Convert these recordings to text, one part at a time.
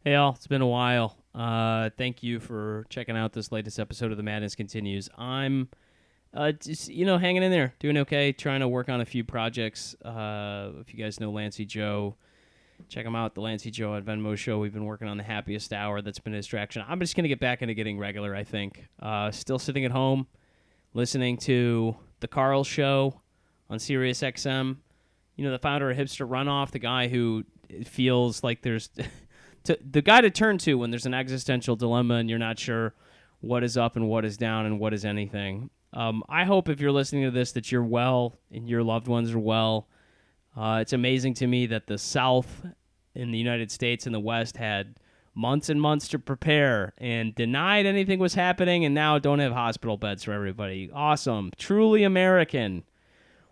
Hey all, it's been a while. Thank you for checking out this latest episode of The Madness Continues. I'm just, hanging in there, doing okay, trying to work on a few projects. If you guys know Lancey Joe, check him out, the Lancey Joe at Venmo show. We've been working on the happiest hour. That's been a distraction. I'm just going to get back into getting regular, I think. Still sitting at home, listening to The Carl Show on Sirius XM. You know, the founder of Hipster Runoff, the guy who feels like there's... the guy to turn to when there's an existential dilemma and you're not sure what is up and what is down and what is anything. I hope if you're listening to this that you're well and your loved ones are well. It's amazing to me that the South in the United States and the West had months and months to prepare and denied anything was happening and now don't have hospital beds for everybody. Awesome. Truly American.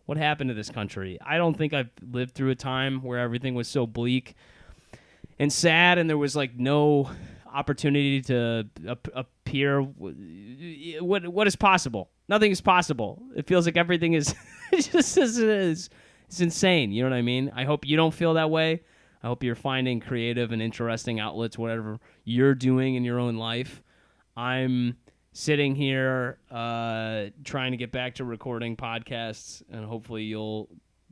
What happened to this country? I don't think I've lived through a time where everything was so bleak and sad, and there was like no opportunity to appear. What is possible? Nothing is possible. It feels like everything is it's insane. You know what I mean? I hope you don't feel that way. I hope you're finding creative and interesting outlets, whatever you're doing in your own life. I'm sitting here trying to get back to recording podcasts, and hopefully I'm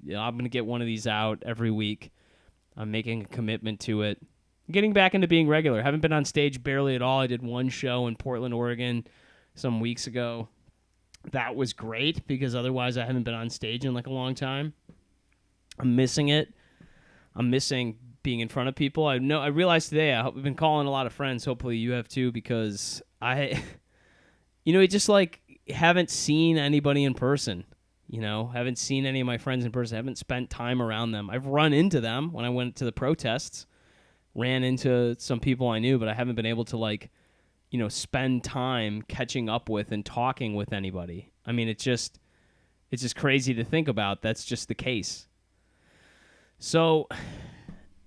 going to get one of these out every week. I'm making a commitment to it. Getting back into being regular. Haven't been on stage barely at all. I did one show in Portland, Oregon some weeks ago. That was great because otherwise I haven't been on stage in like a long time. I'm missing it. I'm missing being in front of people. I realized today I've been calling a lot of friends. Hopefully you have too, because I just like haven't seen anybody in person. Haven't seen any of my friends in person. Haven't spent time around them. I've run into them when I went to the protests, ran into some people I knew, but I haven't been able to spend time catching up with and talking with anybody. I mean, it's just crazy to think about. That's just the case. So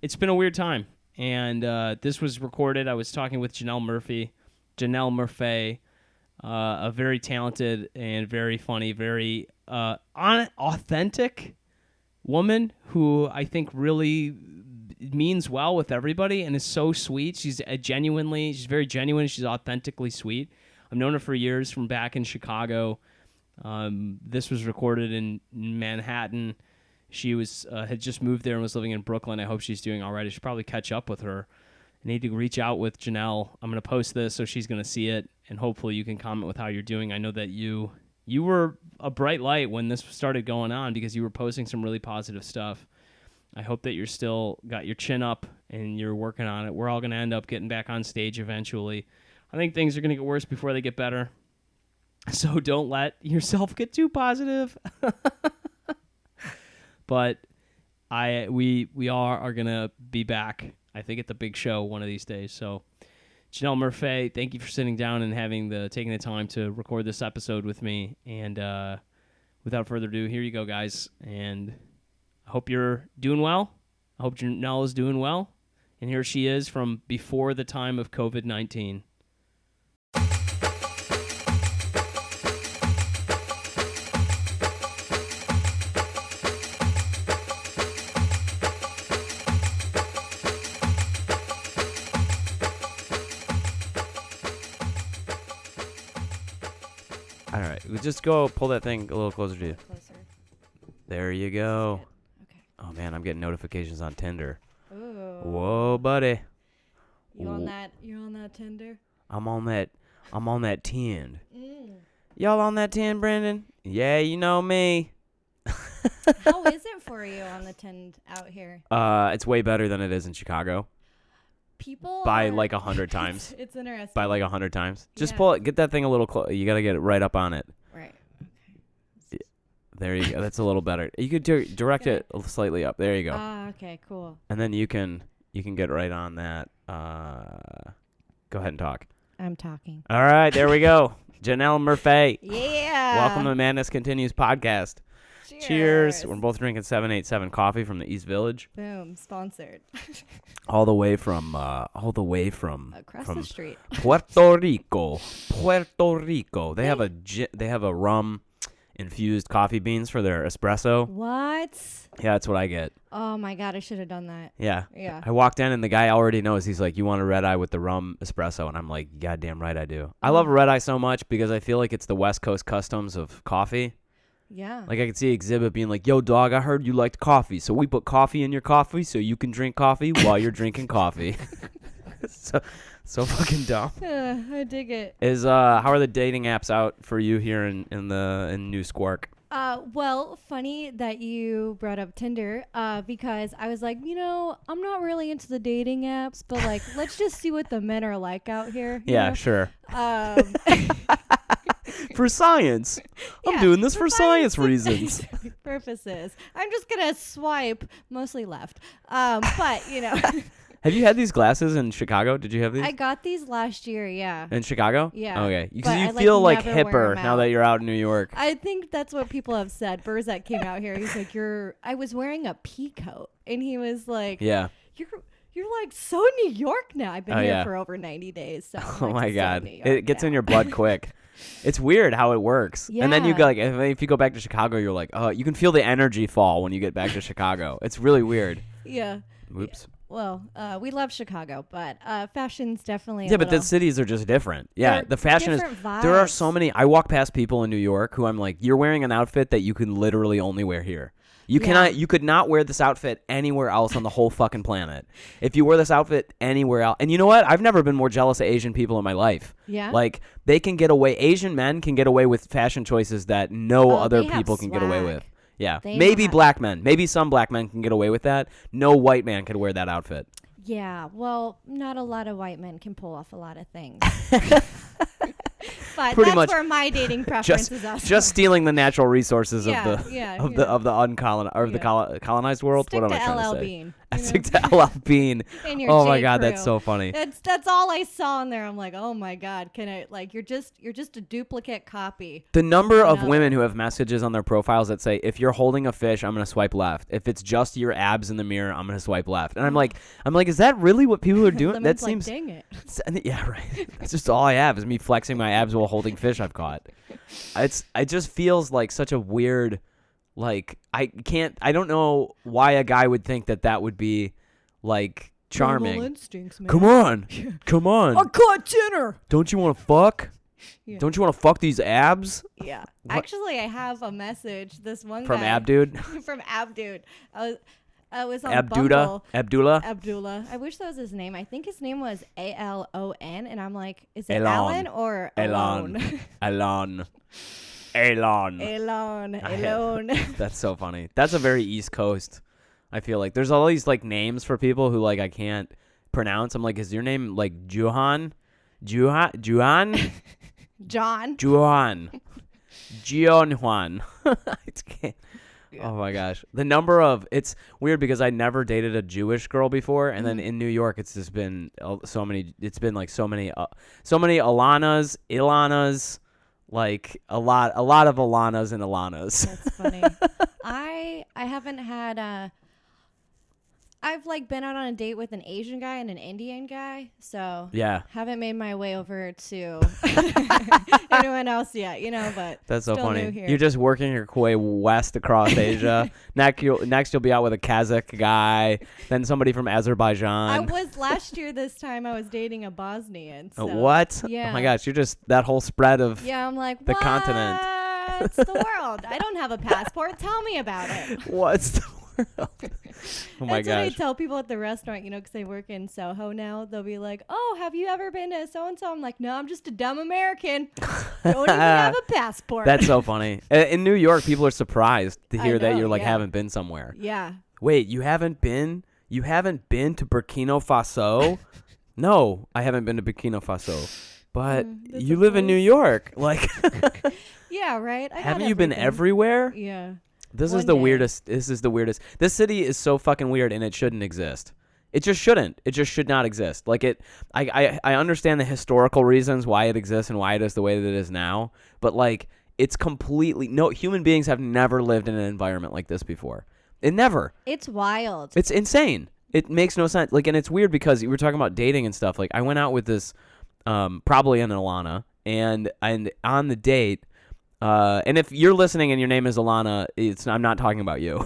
it's been a weird time. And this was recorded. I was talking with Janelle Murphey, a very talented and very funny, very authentic woman who I think really means well with everybody and is so sweet. She's very genuine. She's authentically sweet. I've known her for years from back in Chicago. This was recorded in Manhattan. She had just moved there and was living in Brooklyn. I hope she's doing all right. I should probably catch up with her. I need to reach out with Janelle. I'm going to post this so she's going to see it, and hopefully you can comment with how you're doing. I know that you were a bright light when this started going on because you were posting some really positive stuff. I hope that you're still got your chin up and you're working on it. We're all going to end up getting back on stage eventually. I think things are going to get worse before they get better. So don't let yourself get too positive. But we are going to be back, I think, at the big show one of these days. So Janelle Murphey, thank you for sitting down and taking the time to record this episode with me. And without further ado, here you go, guys. And I hope you're doing well. I hope Janelle is doing well. And here she is from before the time of COVID-19. All right, we'll just go pull that thing a little closer to you. Closer. There you go. Okay. Oh man, I'm getting notifications on Tinder. Ooh. Whoa, buddy. You on that? You're on that Tinder? I'm on that Tind. Mm. Y'all on that Tind, Brandon? Yeah, you know me. How is it for you on the Tind out here? It's way better than it is in Chicago. People by are, like 100 times. It's interesting. By like 100 times. Just Yeah. pull it. Get that thing a little close. You got to get it right up on it. Right. There you go. That's a little better. You could direct it slightly up. There you go. Okay, cool. And then you can get right on that. Go ahead and talk. I'm talking. All right, there we go. Janelle Murphey. Yeah. Welcome to Madness Continues podcast. Cheers. We're both drinking 787 coffee from the East Village. Boom. Sponsored. All the way from across the street. Puerto Rico. They have a rum infused coffee beans for their espresso. What? Yeah, that's what I get. Oh my God, I should have done that. Yeah. Yeah. I walked in and the guy already knows. He's like, you want a red eye with the rum espresso? And I'm like, goddamn right I do. I love a red eye so much because I feel like it's the West Coast customs of coffee. Yeah. Like I could see Exhibit being like, yo, dog, I heard you liked coffee. So we put coffee in your coffee so you can drink coffee while you're drinking coffee. So fucking dumb. I dig it. How are the dating apps out for you here in New Squark? Well, funny that you brought up Tinder, because I was like, I'm not really into the dating apps, but like, let's just see what the men are like out here. you Yeah, know? sure. Um, For science. I'm Yeah, doing this for science scientific reasons. purposes. I'm just gonna swipe mostly left. But Have you had these glasses in Chicago? Did you have these? I got these last year. Yeah. In Chicago? Yeah. Okay. But Because you I, feel like never wear hipper 'em now out. that you're out in New York. I think that's what people have said. Burzak came out here. He's like, I was wearing a pea coat, and he was like, Yeah. You're like so New York now. I've been Oh, here yeah. for over 90 days. So Oh my so God. New York It gets now. in your blood quick. It's weird how it works. And then you Yeah. go like, if you go back to Chicago, you're like, oh, you can feel the energy fall when you get back to Chicago. It's really weird. Yeah. Whoops. Well, we love Chicago, but fashion's definitely Yeah, but the cities are just different. Yeah, They're the fashion is. different There are vibes. so many. I walk past people in New York who I'm like, you're wearing an outfit that you can literally only wear here. You Yeah. cannot. You could not wear this outfit anywhere else on the whole fucking planet. If you wear this outfit anywhere else, and you know what? I've never been more jealous of Asian people in my life. Yeah? Like they can get away. Asian men can get away with fashion choices that no Oh, other they have people can get away swag. with. Yeah, They know maybe how- black men. Maybe some black men can get away with that. No white man could wear that outfit. Yeah, well, not a lot of white men can pull off a lot of things. But Pretty that's much where my dating preferences are. Just stealing the natural resources Yeah, of the yeah, of yeah. the of the uncolonized or the colonized world. Stick What am to I trying LL to say? Bean. I you stick know? to LL Bean. And your Oh my J. God, that's Crew. so funny. That's all I saw in there. I'm like, oh my God, can I like you're just a duplicate copy. The number of Another. women who have messages on their profiles that say, "If you're holding a fish, I'm gonna swipe left. If it's just your abs in the mirror, I'm gonna swipe left." And I'm like, is that really what people are doing? Lemon's That seems. like, dang it. Yeah, right. That's just all I have is me flexing my abs while holding fish I've caught. It just feels like such a weird, like I don't know why a guy would think that would be like charming. Normal instincts, man. Come on, come on. I caught dinner. Don't you want to fuck? Yeah. Don't you want to fuck these abs Yeah. What? Actually, I have a message. This one from guy Ab Dude? from Ab Dude. I was on Abdullah? Bumble. Abdullah? Abdullah. I wish that was his name. I think his name was Alon, and I'm like, is it Elon. Alan or Elon. Alone? Elon. Elon. Alone. I- Alone. That's so funny. That's a very East Coast. I feel like there's all these like names for people who like I can't pronounce. I'm like, is your name like Juhan? Juhan? John. Juan. Juan. Oh my gosh. The number of it's weird because I never dated a Jewish girl before, and then in New York it's just been so many. It's been like so many Alanas, Ilanas, like a lot of Alanas and Ilanas. That's funny. I haven't had I've like been out on a date with an Asian guy and an Indian guy, so Yeah. haven't made my way over to anyone else yet, but That's so still new funny. here. You're just working your way west across Asia. Next you'll be out with a Kazakh guy, then somebody from I Azerbaijan. was last year this time I was dating a Bosnian. So, What? Yeah. Oh my gosh, you're just that whole spread of Yeah, I'm like, The continent. What's the world? I don't have a passport. Tell me about it. what's the world? Oh my That's what I gosh. tell people at the restaurant, because they work in Soho now. They'll be like, "Oh, have you ever been to so and so?" I'm like, "No, I'm just a dumb American. Don't even have a passport." That's so funny. In New York, people are surprised to I hear that know, you're like yeah. haven't been somewhere. Yeah. Wait, you haven't been to Burkina Faso? No, I haven't been to Burkina Faso. But that's you a live in New place. York. Like Yeah, right. I got haven't you been everything. everywhere? Yeah. This is One the day. weirdest. This is the weirdest. This city is so fucking weird, and it shouldn't exist. It just shouldn't. It just should not exist. Like it. I understand the historical reasons why it exists and why it is the way that it is now. But like, it's completely no human beings have never lived in an environment like this before. It never. It's wild. It's insane. It makes no sense. Like, and it's weird because you were talking about dating and stuff. Like, I went out with this, probably an Alana, and on the date. And if you're listening and your name is Alana, I'm not talking about you.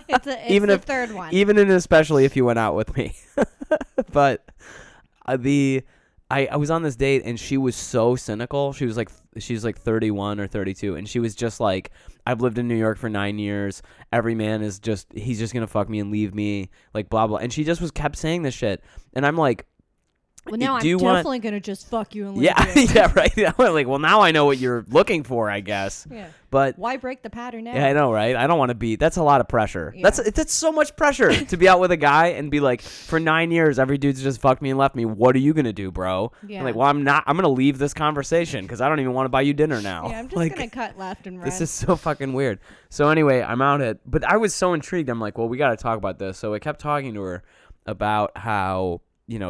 It's Even the if- third one. Even and especially if you went out with me. But I was on this date and she was so cynical. She's like 31 or 32, and she was just like, I've lived in New York for 9 years. Every man he's just gonna fuck me and leave me, like blah blah. And she just kept saying this shit, and I'm like, Well, now do you I'm want- definitely gonna just fuck you and leave yeah, you. yeah, right. I'm like, well, now I know what you're looking for, I guess. Yeah. But Why break the pattern now? yeah, I know, right? I don't want to be. That's a lot of pressure. Yeah. That's so much pressure to be out with a guy and be like, for 9 years, every dude's just fucked me and left me. What are you gonna do, bro? Yeah. I'm like, well, I'm not. I'm gonna leave this conversation because I don't even want to buy you dinner now. Yeah, I'm just Like, gonna cut left and right. this is so fucking weird. So anyway, I'm out at. But I was so intrigued. I'm like, well, we got to talk about this. So I kept talking to her about how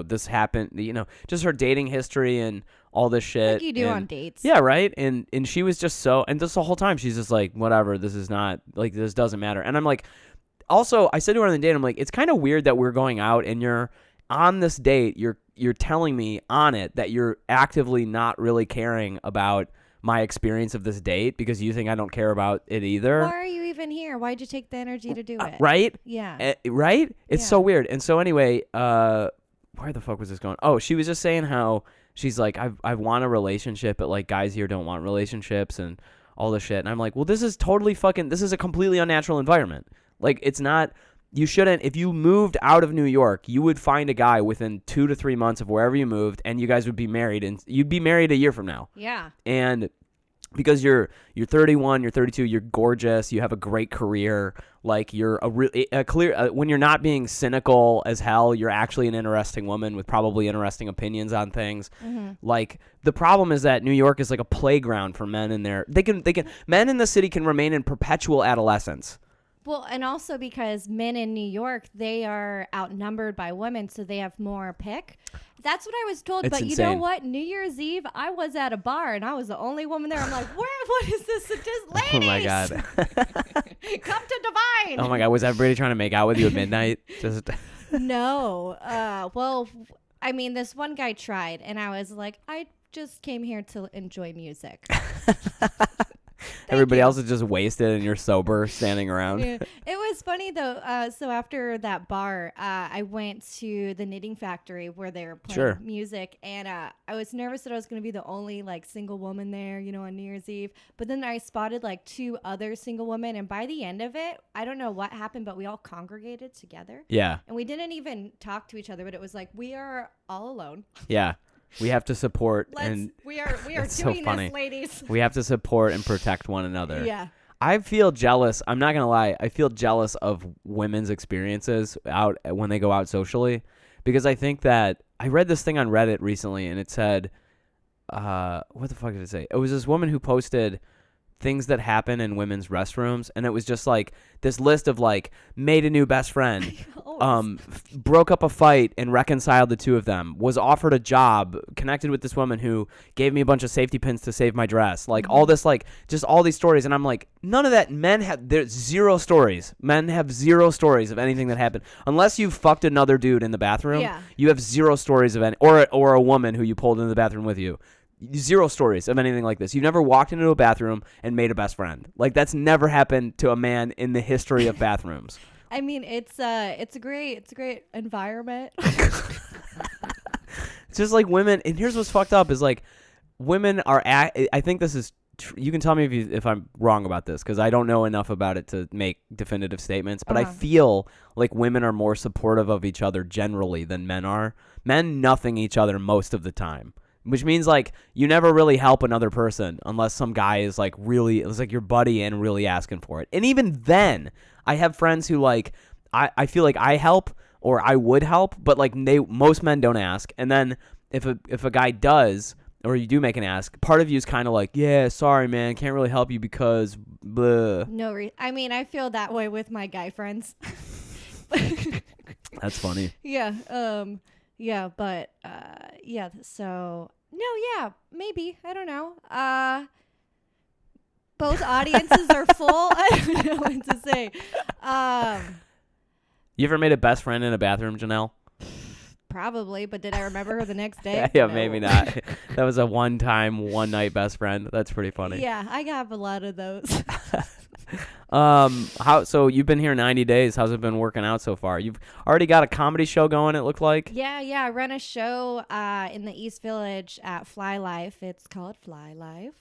this happened. Just her dating history and all this shit. like you do and- on dates. yeah, right. And she was just so, and this the whole time she's just like, whatever, this is not like, this doesn't matter. And I'm like, also, I said to her on the date, I'm like, it's kind of weird that we're going out and you're on this date, you're telling me on it that you're actively not really caring about my experience of this date because you think I don't care about it either. Why are you even here? Why'd you take the energy to do it? Right? Yeah. Right? It's Yeah. so weird. And so anyway, where the fuck was this going? Oh, she was just saying how she's like, I want a relationship, but like guys here don't want relationships and all this shit. And I'm like, well, this is a completely unnatural environment. Like, it's not, you shouldn't, if you moved out of New York, you would find a guy within 2 to 3 months of wherever you moved and you guys would be married, and you'd be married a year from now. Yeah. And because you're 31, you're 32, you're gorgeous, you have a great career, like you're a clear when you're not being cynical as hell, you're actually an interesting woman with probably interesting opinions on things. Mm-hmm. Like, the problem is that New York is like a playground for men in there. Men in the city can remain in perpetual adolescence. Well, and also because men in New York, they are outnumbered by women, so they have more pick. That's what I was told. It's but you know insane. what? New Year's Eve, I was at a bar and I was the only woman there. I'm like, what is this? Just ladies. Oh my god. Come to Divine. Oh my god, was everybody trying to make out with you at midnight? Just No. Well, I mean, this one guy tried, and I was like, I just came here to enjoy music. everybody you. else is just wasted and you're sober standing around. Yeah. It was funny though. So after that bar, I went to the Knitting Factory where they were playing Sure. music, and I was nervous that I was going to be the only like single woman there, on New Year's Eve. But then I spotted like 2 other single women, and by the end of it, I don't know what happened, but we all congregated together, Yeah. and we didn't even talk to each other. But it was like we are all alone. Yeah. We have to support We are It's so doing funny. this, ladies. we have to support and protect one another. Yeah. I feel jealous. I'm not going to lie. I feel jealous of women's experiences out when they go out socially, because I think that I read this thing on Reddit recently and it said, what the fuck did it say? It was this woman who posted things that happen in women's restrooms, and it was just like this list of like, made a new best friend, broke up a fight and reconciled the 2 of them, was offered a job, connected with this woman who gave me a bunch of safety pins to save my dress, like all this, like just all these stories. And I'm like, none of that. There's 0 stories. Men have 0 stories of anything that happened unless you fucked another dude in the bathroom. Yeah. You have 0 stories of any, or a woman who you pulled into the bathroom with you. 0 stories of anything like this. You've never walked into a bathroom and made a best friend. Like, that's never happened to a man in the history of bathrooms. I mean, it's a great environment. It's just like women, and here's what's fucked up is like women are. I think this is. You can tell me if I'm wrong about this, because I don't know enough about it to make definitive statements. But I feel like women are more supportive of each other generally than men are. Men nothing each other most of the time. Which means, like, you never really help another person unless some guy is, like, really, it's like your buddy and really asking for it. And even then, I have friends who, like, I feel like I help or I would help, but, like, most men don't ask. And then if a guy does, or you do make an ask, part of you is kind of like, yeah, sorry, man, can't really help you because blah. I mean, I feel that way with my guy friends. That's funny. Yeah. Yeah, but yeah, so no, yeah, maybe. I don't know. Both audiences are full. I don't know what to say. You ever made a best friend in a bathroom, Janelle? Probably, but did I remember her the next day? Yeah, No. maybe not. That was a one-time, one-night best friend. That's pretty funny. Yeah, I have a lot of those. So you've been here 90 days. How's it been working out so far? You've already got a comedy show going, it looked like. Yeah. I run a show in the East Village at Fly Life. It's called Fly Life.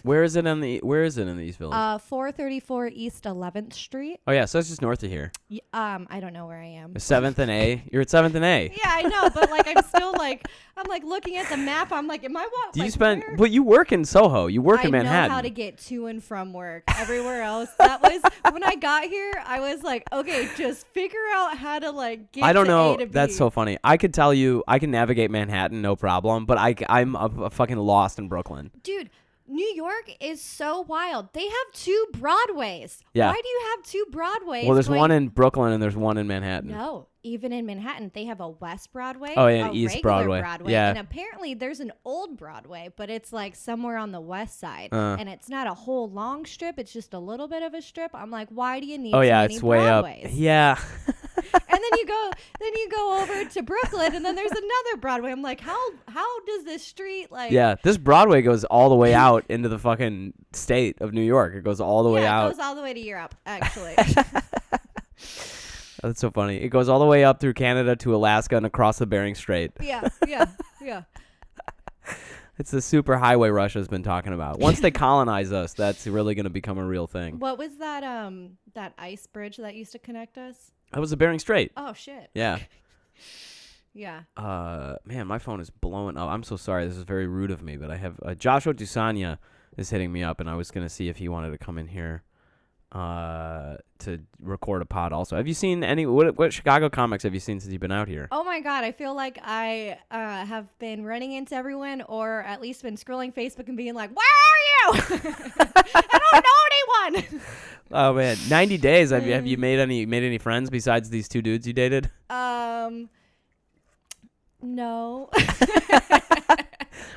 Where is it in the East Village? 434 East 11th Street. Oh yeah, so it's just north of here. I don't know where I am. 7th and A. You're at 7th and A. Yeah, I know, but like I'm still like I'm like looking at the map. I'm like, am I what? Do you like, spend? where? But you work in Soho. You work in I Manhattan. know how to get to and from work. Everywhere else, that was when I got here. I was like, okay, just figure out how to like get. I don't to know. A to B. That's so funny. I could tell you, I can navigate Manhattan, no problem. But I'm a fucking lost in Brooklyn. Dude. New York is so wild. They have 2 Broadways. Yeah. Why do you have 2 Broadways? Well, there's one in Brooklyn and there's one in Manhattan. No, even in Manhattan, they have a West Broadway. Oh, yeah, a East regular Broadway. Yeah. And apparently there's an old Broadway, but it's like somewhere on the west side. Uh. And it's not a whole long strip. It's just a little bit of a strip. I'm like, why do you need Oh so yeah, many it's way Broadways? up. Yeah. And then you go over to Brooklyn, and then there's another Broadway. I'm like, how does this street like? Yeah, this Broadway goes all the way out into the fucking state of New York. It goes all the way It out. goes all the way to Europe, actually. That's so funny. It goes all the way up through Canada to Alaska and across the Bering Strait. yeah. It's the super highway Russia's been talking about. Once they colonize us, that's really going to become a real thing. What was that that ice bridge that used to connect us? That was the Bering Strait. Oh shit. Yeah. Yeah. Man, my phone is blowing up. I'm so sorry. This is very rude of me, but I have Joshua Dusanya is hitting me up, and I was going to see if he wanted to come in here to record a pod also. Have you seen any what Chicago comics have you seen since you've been out here? Oh my god, I feel like I have been running into everyone, or at least been scrolling Facebook and being like, where are you? I don't know anyone. Oh man, 90 days. Have you made any friends besides these 2 dudes you dated? No.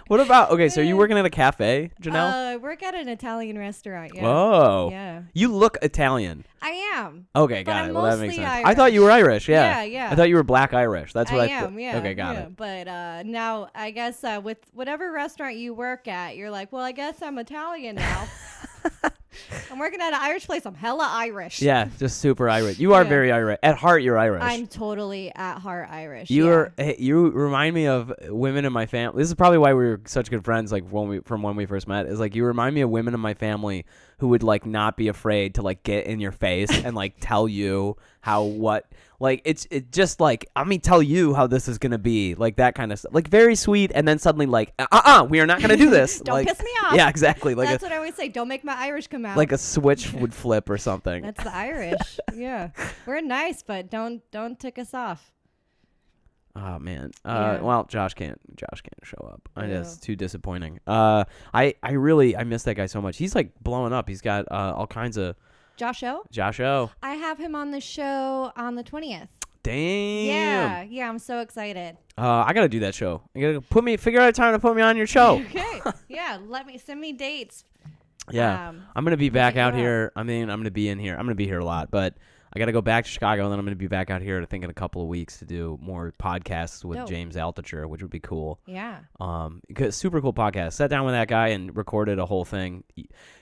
What about so are you working at a cafe, Janelle? I work at an Italian restaurant. Yeah. Whoa. Yeah. You look Italian. I am. Okay, But got I'm it. Well, that makes mostly sense. I thought you were Irish. Yeah. Yeah. I thought you were Black Irish. That's what I am. Yeah. Okay, got it. But now I guess with whatever restaurant you work at, you're like, well, I guess I'm Italian now. I'm working at an Irish place. I'm hella Irish. Yeah, just super Irish. You are Yeah. very Irish. At heart, you're Irish. I'm totally at heart Irish. You remind me of women in my family. This is probably why we were such good friends. Like when we first met, is like you remind me of women in my family who would like not be afraid to like get in your face and like tell you it's just like let me tell you how this is gonna be, like that kind of stuff. Like very sweet, and then suddenly like we are not gonna do this. Don't like, piss me off. Yeah, exactly. Like that's what I always say. Don't make my Irish come out. like a switch would flip or something. That's the Irish. Yeah, we're nice, but don't tick us off. Oh man. Yeah. Well, Josh can't show up. Yeah. That's too disappointing. I miss that guy so much. He's like blowing up. He's got all kinds of Josh O. Josh O. I have him on the show on the 20th. Damn. Yeah, I'm so excited. I gotta do that show. You gotta figure out a time to put me on your show. Okay. Yeah, send me dates. Yeah. I'm gonna be back out check you out. here. I mean, I'm gonna be in here. I'm gonna be here a lot, but I gotta go back to Chicago, and then I'm gonna be back out here, I think, in a couple of weeks to do more podcasts with Dope. James Altucher, which would be cool. Yeah. Because super cool podcast. Sat down with that guy and recorded a whole thing.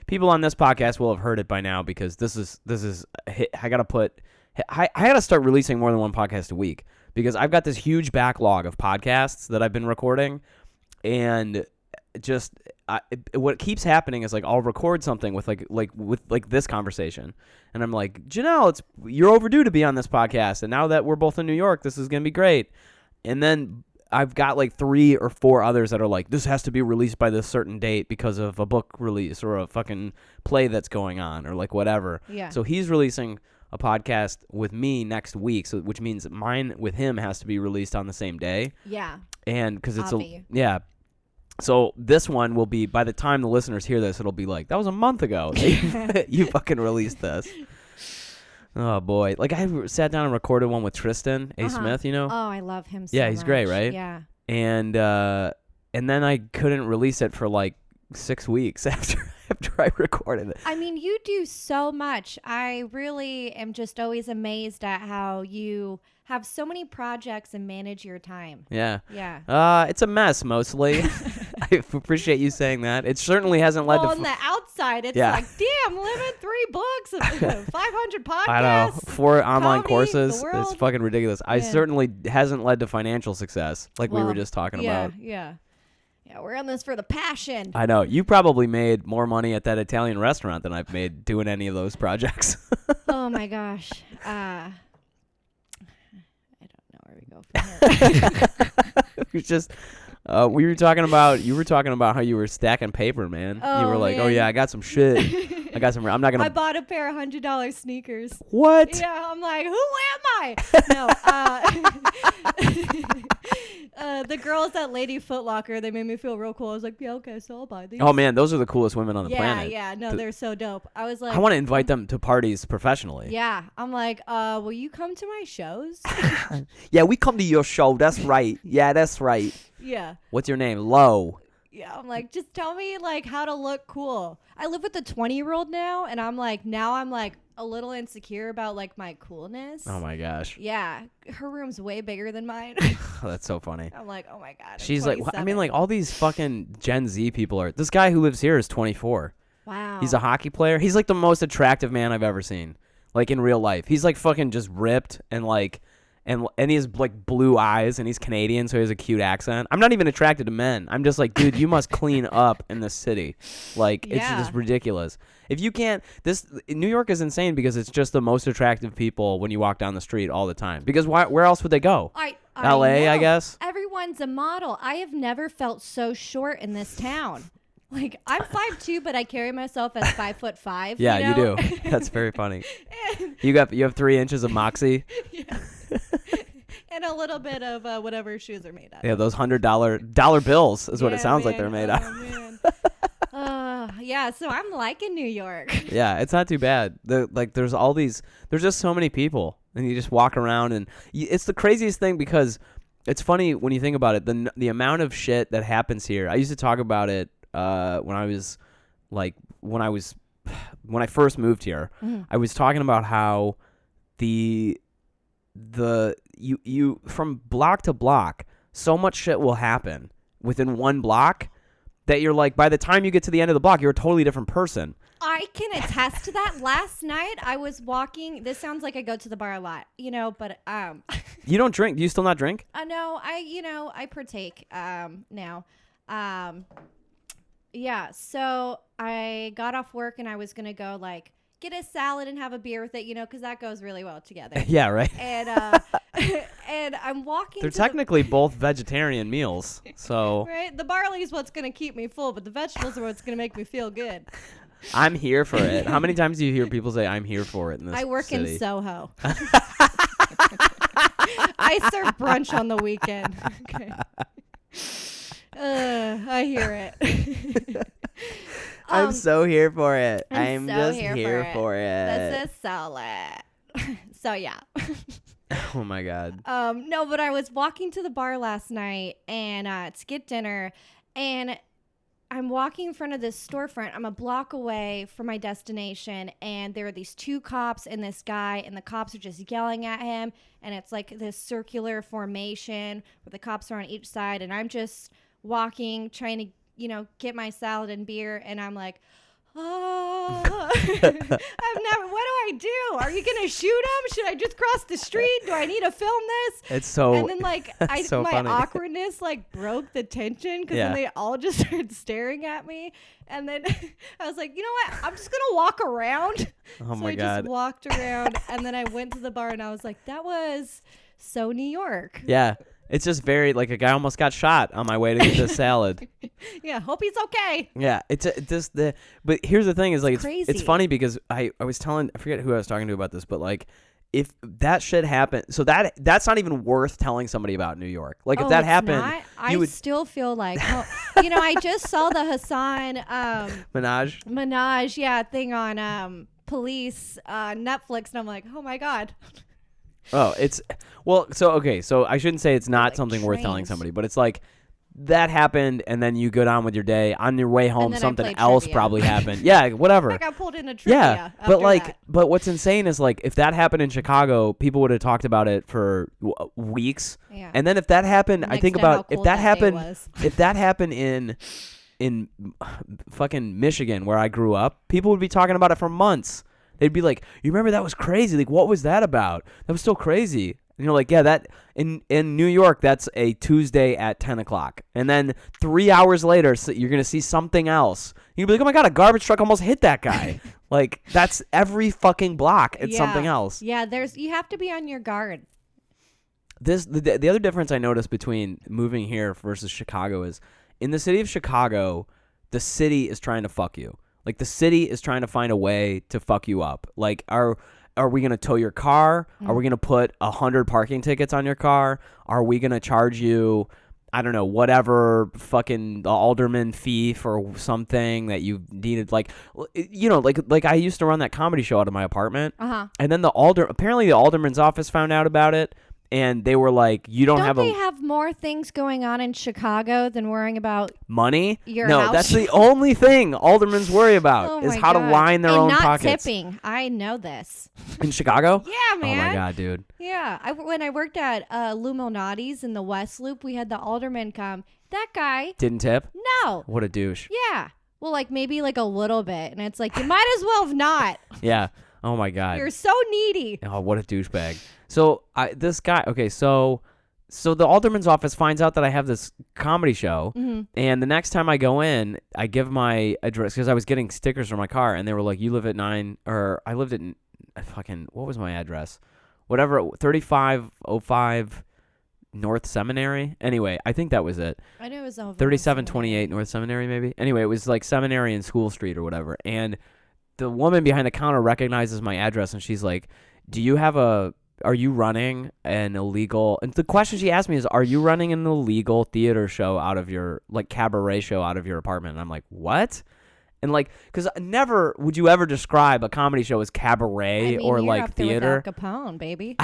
People on this podcast will have heard it by now because this is I gotta start releasing more than one podcast a week because I've got this huge backlog of podcasts that I've been recording, and just what keeps happening is like I'll record something with with this conversation, and I'm like, Janelle, you're overdue to be on this podcast, and now that we're both in New York, this is gonna be great. And then I've got like 3 or 4 others that are like, this has to be released by this certain date because of a book release or a fucking play that's going on or like whatever. Yeah. So he's releasing a podcast with me next week, which means mine with him has to be released on the same day. Yeah. And because it's Obvi. yeah. So this one will be, by the time the listeners hear this, it'll be like, that was a month ago. You fucking released this. Oh boy. Like I sat down and recorded one with Tristan A. Smith, you know? Oh, I love him so Yeah, he's great, much. right? Yeah. And then I couldn't release it for like 6 weeks after I recorded it. I mean, you do so much. I really am just always amazed at how you have so many projects and manage your time. Yeah. Yeah. It's a mess mostly. I appreciate you saying that. It certainly hasn't led Well, to. on the outside, it's Yeah. like, damn, living 3 books, 500 podcasts. I know 4 online comedy, courses. the It's world. fucking ridiculous. I Yeah. certainly hasn't led to financial success, like we were Well, just talking yeah, about. Yeah. We're in this for the passion. I know you probably made more money at that Italian restaurant than I've made doing any of those projects. Oh my gosh. I don't know where we go from here. It's just. You were talking about how you were stacking paper, man. You Oh, were like, man. "Oh yeah, I got some shit. I got some. I'm not gonna." I bought a pair of $100 sneakers. What? Yeah, I'm like, who am I? No, the girls at Lady Foot Locker, they made me feel real cool. I was like, yeah, okay, so I'll buy these. Oh man, those are the coolest women on the yeah, planet. yeah, no, they're so dope. I was like, I want to invite them to parties professionally. yeah, I'm like, will you come to my shows? Yeah, we come to your show. That's right. Yeah, that's right. Yeah. What's your name? Lo. Yeah, I'm like, just tell me like how to look cool. I live with a 20-year-old now, and I'm like a little insecure about like my coolness. Oh my gosh. Yeah, her room's way bigger than mine. That's so funny. I'm like, oh my god. I'm She's like, I 27. mean, like all these fucking Gen Z people are. This guy who lives here is 24. wow. He's a hockey player. He's like the most attractive man I've ever seen, like in real life. He's like fucking just ripped and like, and he has like blue eyes and he's Canadian, so he has a cute accent. I'm not even attracted to men. I'm just like, dude, you must clean up in this city. Like, it's Yeah. just ridiculous. If you can't, New York is insane because it's just the most attractive people when you walk down the street all the time. Because where else would they go? LA, I know. guess. Everyone's a model. I have never felt so short in this town. Like, I'm 5'2", but I carry myself as 5'5". Yeah, you you know? do. That's very funny. And, You have 3 inches of moxie. yeah. And a little bit of whatever shoes are made out of. Yeah, those $100 bills is what it Yeah, sounds like man. they're made out. Oh, man. Yeah, so I'm liking New York. Yeah, it's not too bad. There's just so many people, and you just walk around, and it's the craziest thing because it's funny when you think about it. The amount of shit that happens here. I used to talk about it when I first moved here. Mhm. I was talking about how you from block to block, so much shit will happen within one block that you're like, by the time you get to the end of the block, you're a totally different person. I can attest to that. Last night I was walking. This sounds like I go to the bar a lot, but You don't drink. Do you still not drink? no, I partake now. Yeah, so I got off work and I was gonna go like get a salad and have a beer with it, because that goes really well together. Yeah, right. And and I'm walking. They're to technically both vegetarian meals, so right. The barley is what's gonna keep me full, but the vegetables are what's gonna make me feel good. I'm here for it. How many times do you hear people say I'm here for it in this I work city? in Soho. I serve brunch on the weekend. Okay. I hear it. I'm so here for it. I'm so just here for it. This is salad. So yeah. Oh my god. No, but I was walking to the bar last night and to get dinner, and I'm walking in front of this storefront. I'm a block away from my destination, and there are these 2 cops and this guy, and the cops are just yelling at him, and it's like this circular formation where the cops are on each side, and I'm just walking, trying to, get my salad and beer, and I'm like, oh, what do I do? Are you going to shoot him? Should I just cross the street? Do I need to film this? It's so. And then my funny. awkwardness broke the tension because then they all just started staring at me. And then I was like, you know what? I'm just going to walk around. Oh so my I god. just walked around, and then I went to the bar and I was like, that was so New York. Yeah. It's just very like a guy almost got shot on my way to get this salad. Yeah, hope he's okay. Yeah, but here's the thing is like Crazy. it's funny because I was telling, I forget who I was talking to about this, but like if that shit happened, so that's not even worth telling somebody about New York. Like if that it's happened, not? I you would still feel like, I just saw the Hassan Minaj. thing on Police Netflix, and I'm like, oh my god. Oh, so I shouldn't say it's not Like something worth telling trains. somebody, but it's like that happened, and then you go down with your day. On your way home, then I something played else trivia. probably happened. Yeah, whatever. I got pulled into trivia. Yeah, after but that. but what's insane is like if that happened in Chicago, people would have talked about it for weeks. Yeah. And then if that happened, I Next think to how about if cold that day happened, was. if that happened in fucking Michigan where I grew up, people would be talking about it for months. They'd be like, "You remember that was crazy? Like, what was that about? That was still crazy." And you're like, "Yeah, that in New York, that's a Tuesday at 10 o'clock." And then 3 hours later, you're gonna see something else. You'll be like, "Oh my god, a garbage truck almost hit that guy." Like that's every fucking block. It's something else. Yeah, you have to be on your guard. The other difference I noticed between moving here versus Chicago is in the city of Chicago, the city is trying to fuck you. Like the city is trying to find a way to fuck you up. Like are we gonna tow your car? Are we gonna put 100 parking tickets on your car? Are we gonna charge you, I don't know, whatever fucking the alderman fee for something that you needed? Like, you know, like I used to run that comedy show out of my apartment, and then apparently the alderman's office found out about it. And they were like, "You don't have they have more things going on in Chicago than worrying about money? your no, house?" that's the only thing aldermans worry about Oh is my how to God. line their and own not pockets." tipping. I know this. In Chicago? Yeah, man. Oh my god, dude. Yeah, when I worked at Luminati's in the West Loop, we had the alderman come. That guy Didn't tip? No. What a douche. Yeah. Well, like maybe like a little bit, and it's like you might as well have not. Yeah. Oh my god. You're so needy. Oh, what a douchebag. So this guy. Okay, so the alderman's office finds out that I have this comedy show, and the next time I go in, I give my address because I was getting stickers for my car, and they were like, "You live at 9," or I lived at fucking what was my address? Whatever, 3505 North Seminary. Anyway, I think that was it. I knew it was over 3728 North Seminary, maybe. Anyway, it was like Seminary and School Street or whatever, and the woman behind the counter recognizes my address, and she's like, are you running an illegal, and the question she asked me is, are you running an illegal theater show out of your, like, cabaret show out of your apartment? And I'm like, what? And like, because never would you ever describe a comedy show as cabaret or you're like up there theater. with Al Capone, baby.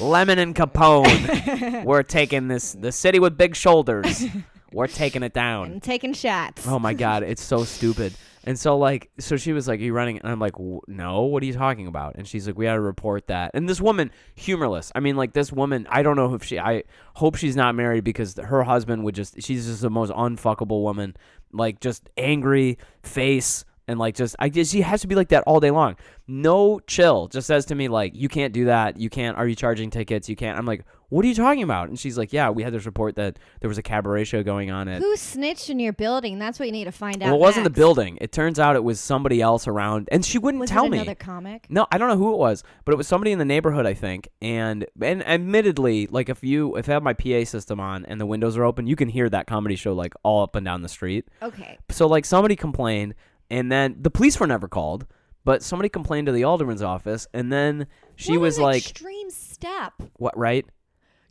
Lemon and Capone. We're taking the city with big shoulders. We're taking it down. And taking shots. Oh my god, it's so stupid. And so she was like, "Are you running?" And I'm like, "No, what are you talking about?" And she's like, "We had to report that." And this woman, humorless. I mean, like this woman, I don't know if I hope she's not married because her husband she's just the most unfuckable woman. Like just angry face. And like she has to be like that all day long. No chill. Just says to me like, "You can't do that. You can't. Are you charging tickets? You can't." I'm like, "What are you talking about?" And she's like, "Yeah, we had this report that there was a cabaret show going on at." Who snitched in your building? That's what you need to find out. Well, it wasn't the next. building. It turns out it was somebody else around, and she wouldn't tell me. Another comic? No, I don't know who it was, but it was somebody in the neighborhood, I think. And admittedly, like if I have my PA system on and the windows are open, you can hear that comedy show like all up and down the street. Okay. So like somebody complained. And then the police were never called, but somebody complained to the alderman's office, and then she was like, extreme step. "What? Right?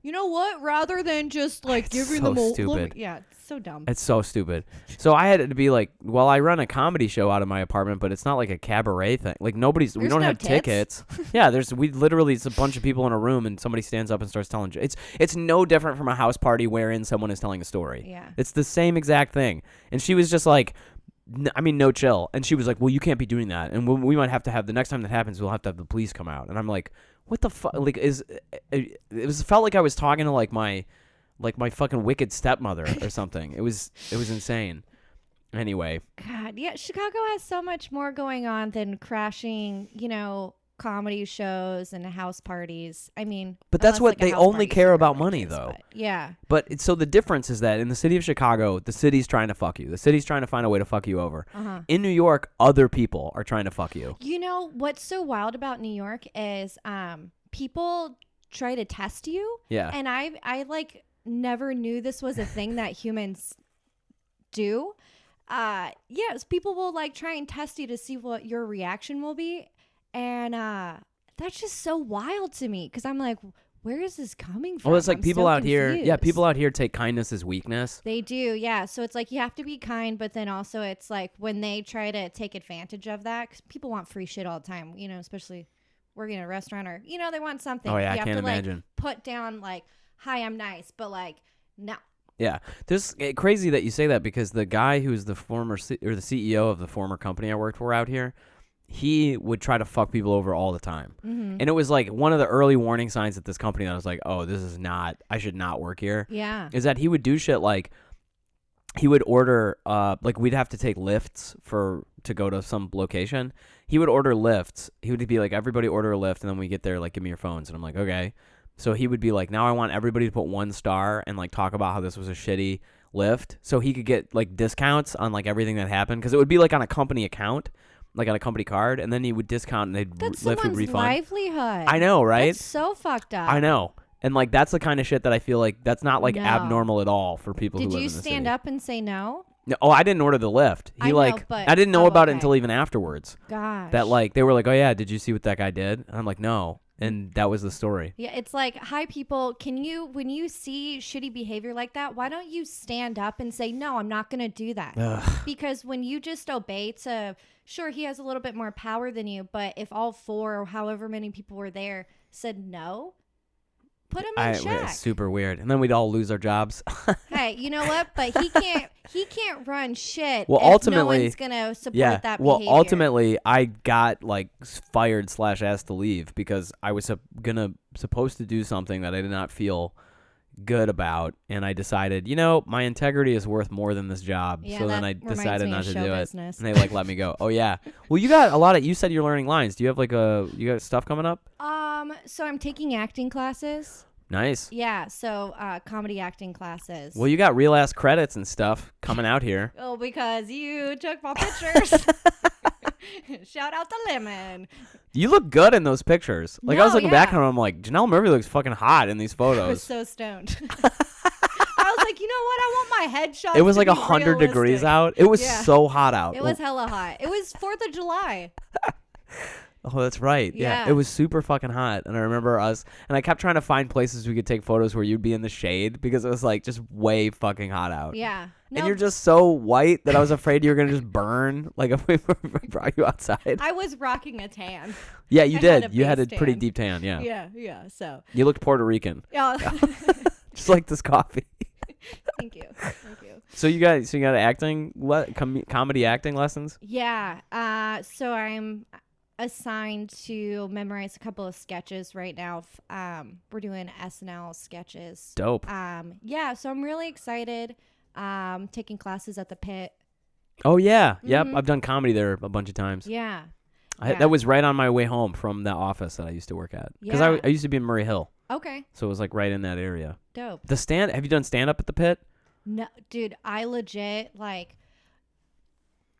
You know what? Rather than just like It's giving so them a stupid. yeah, it's so dumb. It's so stupid." So I had to be like, "Well, I run a comedy show out of my apartment, but it's not like a cabaret thing. Like we There's don't no have tips. tickets. Yeah, it's a bunch of people in a room, and somebody stands up and starts telling. It's no different from a house party wherein someone is telling a story. Yeah. It's the same exact thing." And she was just like. No chill. And she was like, "Well, you can't be doing that. And we might have to have, the next time that happens, we'll have to have the police come out." And I'm like, what the fuck? Like, felt like I was talking to like my fucking wicked stepmother or something. It was insane. Anyway. God, yeah, Chicago has so much more going on than crashing, comedy shows and house parties. I mean, but that's unless, what like, a they house only party's care super about money, outrageous, though. but yeah. But so the difference is that in the city of Chicago, the city's trying to fuck you. The city's trying to find a way to fuck you over. In New York, other people are trying to fuck you. You know what's so wild about New York is people try to test you. Yeah. And I like never knew this was a thing that humans do. Yes, people will like try and test you to see what your reaction will be. And that's just so wild to me because I'm like, where is this coming from? Well, it's like I'm people so out here. Yeah, confused. people out here take kindness as weakness. They do, yeah. So it's like you have to be kind, but then also it's like when they try to take advantage of that, because people want free shit all the time, especially working at a restaurant or, they want something. Oh, yeah, you I have can't to, imagine. Like, put down, like, hi, I'm nice, but like, no. Yeah, there's crazy that you say that because the guy who's the former or the CEO of the former company I worked for out here, he would try to fuck people over all the time. Mm-hmm. And it was like one of the early warning signs at this company that I was like, oh, this is not, I should not work here. Yeah. Is that he would do shit like he would order, like we'd have to take lifts to go to some location. He would order lifts. He would be like, everybody order a lift. And then we get there, like, give me your phones. And I'm like, okay. So he would be like, now I want everybody to put 1 star and like talk about how this was a shitty lift. So he could get like discounts on like everything that happened. Cause it would be like on a company account. Like on a company card, and then he would discount and they'd That's lift would someone's refund. livelihood. I know, right? That's so fucked up. I know. And like that's the kind of shit that I feel like that's not like No. abnormal at all for people who Did live you in the stand city. up and say no? No, oh, I didn't order the lift. I know, but- I didn't know oh, about it okay. until even afterwards. Gosh. That like they were like, "Oh yeah, did you see what that guy did?" And I'm like, "No." And that was the story. Yeah, it's like, hi, people. When you see shitty behavior like that, why don't you stand up and say, no, I'm not going to do that? Ugh. Because when you just obey sure, he has a little bit more power than you, but if all 4 or however many people were there said no, put him in check. It's super weird. And then we'd all lose our jobs. Hey, you know what? But he can't run shit. Well, if ultimately, no one's gonna support yeah. that Well, behavior. ultimately, I got like fired / asked to leave because I was supposed to do something that I did not feel good about, and I decided, my integrity is worth more than this job. Yeah, so then that I reminds decided me not of to show do business. it, and they like let me go. Oh yeah. Well, you got a lot of. You said you're learning lines. Do you have like you got stuff coming up? So I'm taking acting classes. Nice. Yeah, so comedy acting classes. Well, you got real ass credits and stuff coming out here. Oh, because you took my pictures. Shout out to Lemon. You look good in those pictures. Like I was No, looking back yeah. on them, I'm like, Janelle Murphey looks fucking hot in these I was photos. so stoned. I was like, you know what? I want my headshot. It was like 100 degrees out. It was Yeah. so hot out. It was hella hot. It was 4th of July. Oh, that's right. Yeah. Yeah. It was super fucking hot. And I remember and I kept trying to find places we could take photos where you'd be in the shade because it was like just way fucking hot out. Yeah. And you're just so white that I was afraid you were going to just burn like if we brought you outside. I was rocking a tan. Yeah, you I had did. a You had a base pretty tan. deep tan. Yeah. Yeah. So, You looked Puerto Rican. yeah. Just like this coffee. Thank you. So you got acting comedy acting lessons? Yeah. So I'm assigned to memorize a couple of sketches right now. We're doing SNL sketches. Dope. Yeah. So I'm really excited. Taking classes at the Pit. Oh yeah. Yep. Mhm. I've done comedy there a bunch of times. Yeah. That was right on my way home from the office that I used to work at. Because Yeah. I used to be in Murray Hill. Okay. So it was like right in that area. Dope. Have you done stand up at the Pit? No, dude, I legit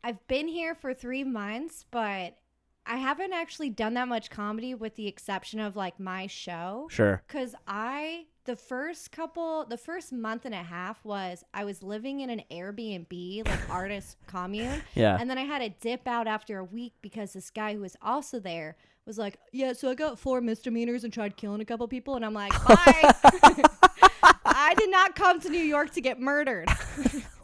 I've been here for 3 months, but I haven't actually done that much comedy with the exception of like my show. Sure. Cause the first month and a half I was living in an Airbnb, like artist commune. Yeah. And then I had to dip out after a week because this guy who was also there was like, yeah, so I got 4 misdemeanors and tried killing a couple people. And I'm like, bye. I did not come to New York to get murdered.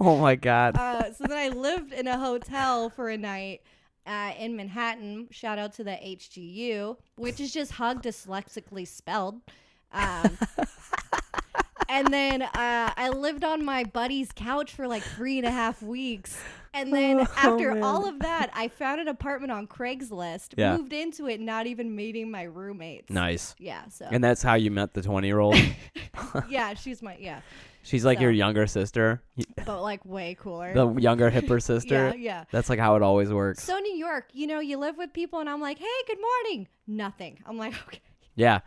Oh my God. So then I lived in a hotel for a night in Manhattan. Shout out to the HGU, which is just hug dyslexically spelled. And then I lived on my buddy's couch for like 3.5 weeks. And then after man. all of that, I found an apartment on Craigslist, Yeah. moved into it, not even meeting my roommates. Nice. Yeah. So And that's how you met the 20-year-old? yeah, she's my, yeah, She's like So. your younger sister. but like way cooler. The younger, hipper sister. Yeah. That's like how it always works. So New York, you live with people and I'm like, hey, good morning. Nothing. I'm like, okay. Yeah.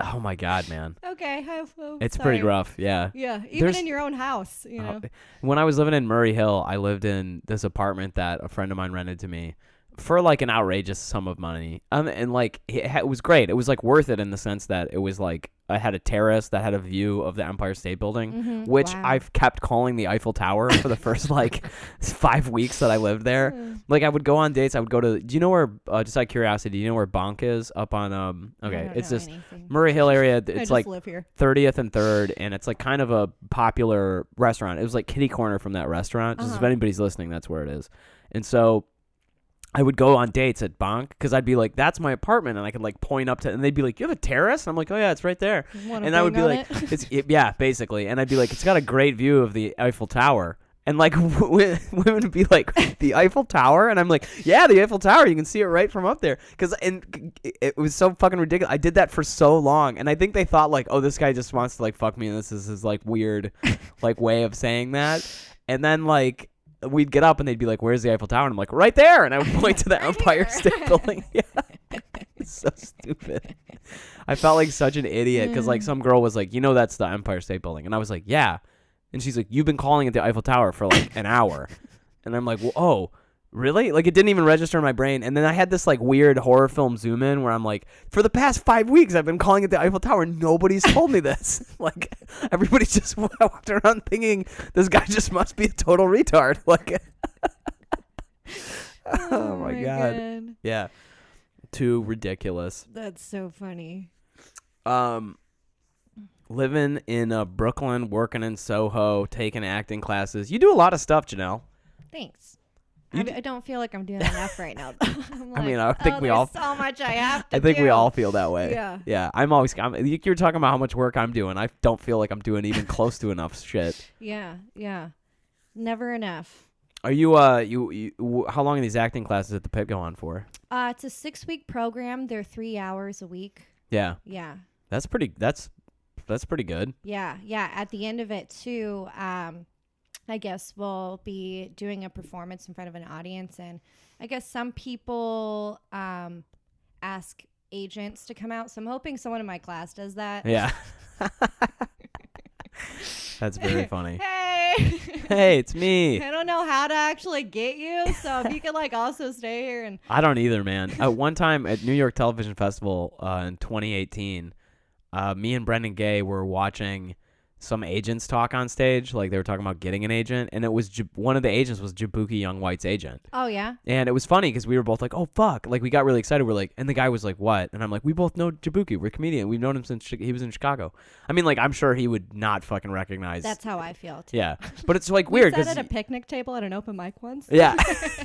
Oh my God, man. Okay. It's sorry. pretty rough. Yeah. Yeah. Even There's- in your own house, you know. When I was living in Murray Hill, I lived in this apartment that a friend of mine rented to me for like an outrageous sum of money. And like it was great. It was like worth it in the sense that it was like I had a terrace that had a view of the Empire State Building, Mhm. which Wow. I've kept calling the Eiffel Tower for the first like 5 weeks that I lived there. Like I would go on dates. I would go to. Do you know where? Just out of curiosity, do you know where Bonk is? Up on I Okay, don't it's know just anything. Murray Hill area. I It's just like live here. 30th and 3rd, and it's like kind of a popular restaurant. It was like kitty corner from that restaurant. Just if Uh-huh. anybody's listening, that's where it is. And so I would go on dates at Bonk because I'd be like, that's my apartment. And I could like point up to, and they'd be like, you have a terrace? And I'm like, oh yeah, it's right there. And I would be like, yeah, basically. And I'd be like, it's got a great view of the Eiffel Tower. And like women would be like, the Eiffel Tower? And I'm like, yeah, the Eiffel Tower. You can see it right from up there. And it was so fucking ridiculous. I did that for so long. And I think they thought like, oh, this guy just wants to like fuck me. And this is his like weird like way of saying that. And then like we'd get up and they'd be like, where's the Eiffel Tower? And I'm like, right there. And I would point to the Empire State Building. Yeah. It's so stupid. I felt like such an idiot because like some girl was like, you know, that's the Empire State Building. And I was like, yeah. And she's like, you've been calling it the Eiffel Tower for like an hour. And I'm like, well, oh, really? Like it didn't even register in my brain. And then I had this like weird horror film zoom in where I'm like, for the past 5 weeks, I've been calling it the Eiffel Tower. And nobody's told me this. Like everybody just walked around thinking this guy just must be a total retard. Like, oh my God. Yeah. Too ridiculous. That's so funny. Living in Brooklyn, working in Soho, taking acting classes. You do a lot of stuff, Janelle. Thanks. I don't feel like I'm doing enough right now. I mean, I think we all. So much I have to I think do. we all feel that way. Yeah. Yeah. You're talking about how much work I'm doing. I don't feel like I'm doing even close to enough shit. Yeah. Yeah. Never enough. Are you how long are these acting classes at the Pit go on for? It's a 6-week program. They're 3 hours a week. Yeah. Yeah. That's pretty good. Yeah. Yeah. At the end of it too, I guess we'll be doing a performance in front of an audience, and I guess some people ask agents to come out. So I'm hoping someone in my class does that. Yeah. That's very funny. Hey. Hey, it's me. I don't know how to actually get you, so if you could like also stay here and. I don't either, man. One time at New York Television Festival in 2018, me and Brendan Gay were watching some agents talk on stage. Like they were talking about getting an agent, and it was one of the agents was Jabuki Young White's agent. Oh yeah. And it was funny because we were both like, oh fuck, like we got really excited. We're like, and the guy was like, what? And I'm like, we both know Jabuki. We're a comedian. We've known him since he was in Chicago. I mean, like I'm sure he would not fucking recognize. That's how I feel too. Yeah, but it's like weird We because sat at a picnic table at an open mic once. yeah,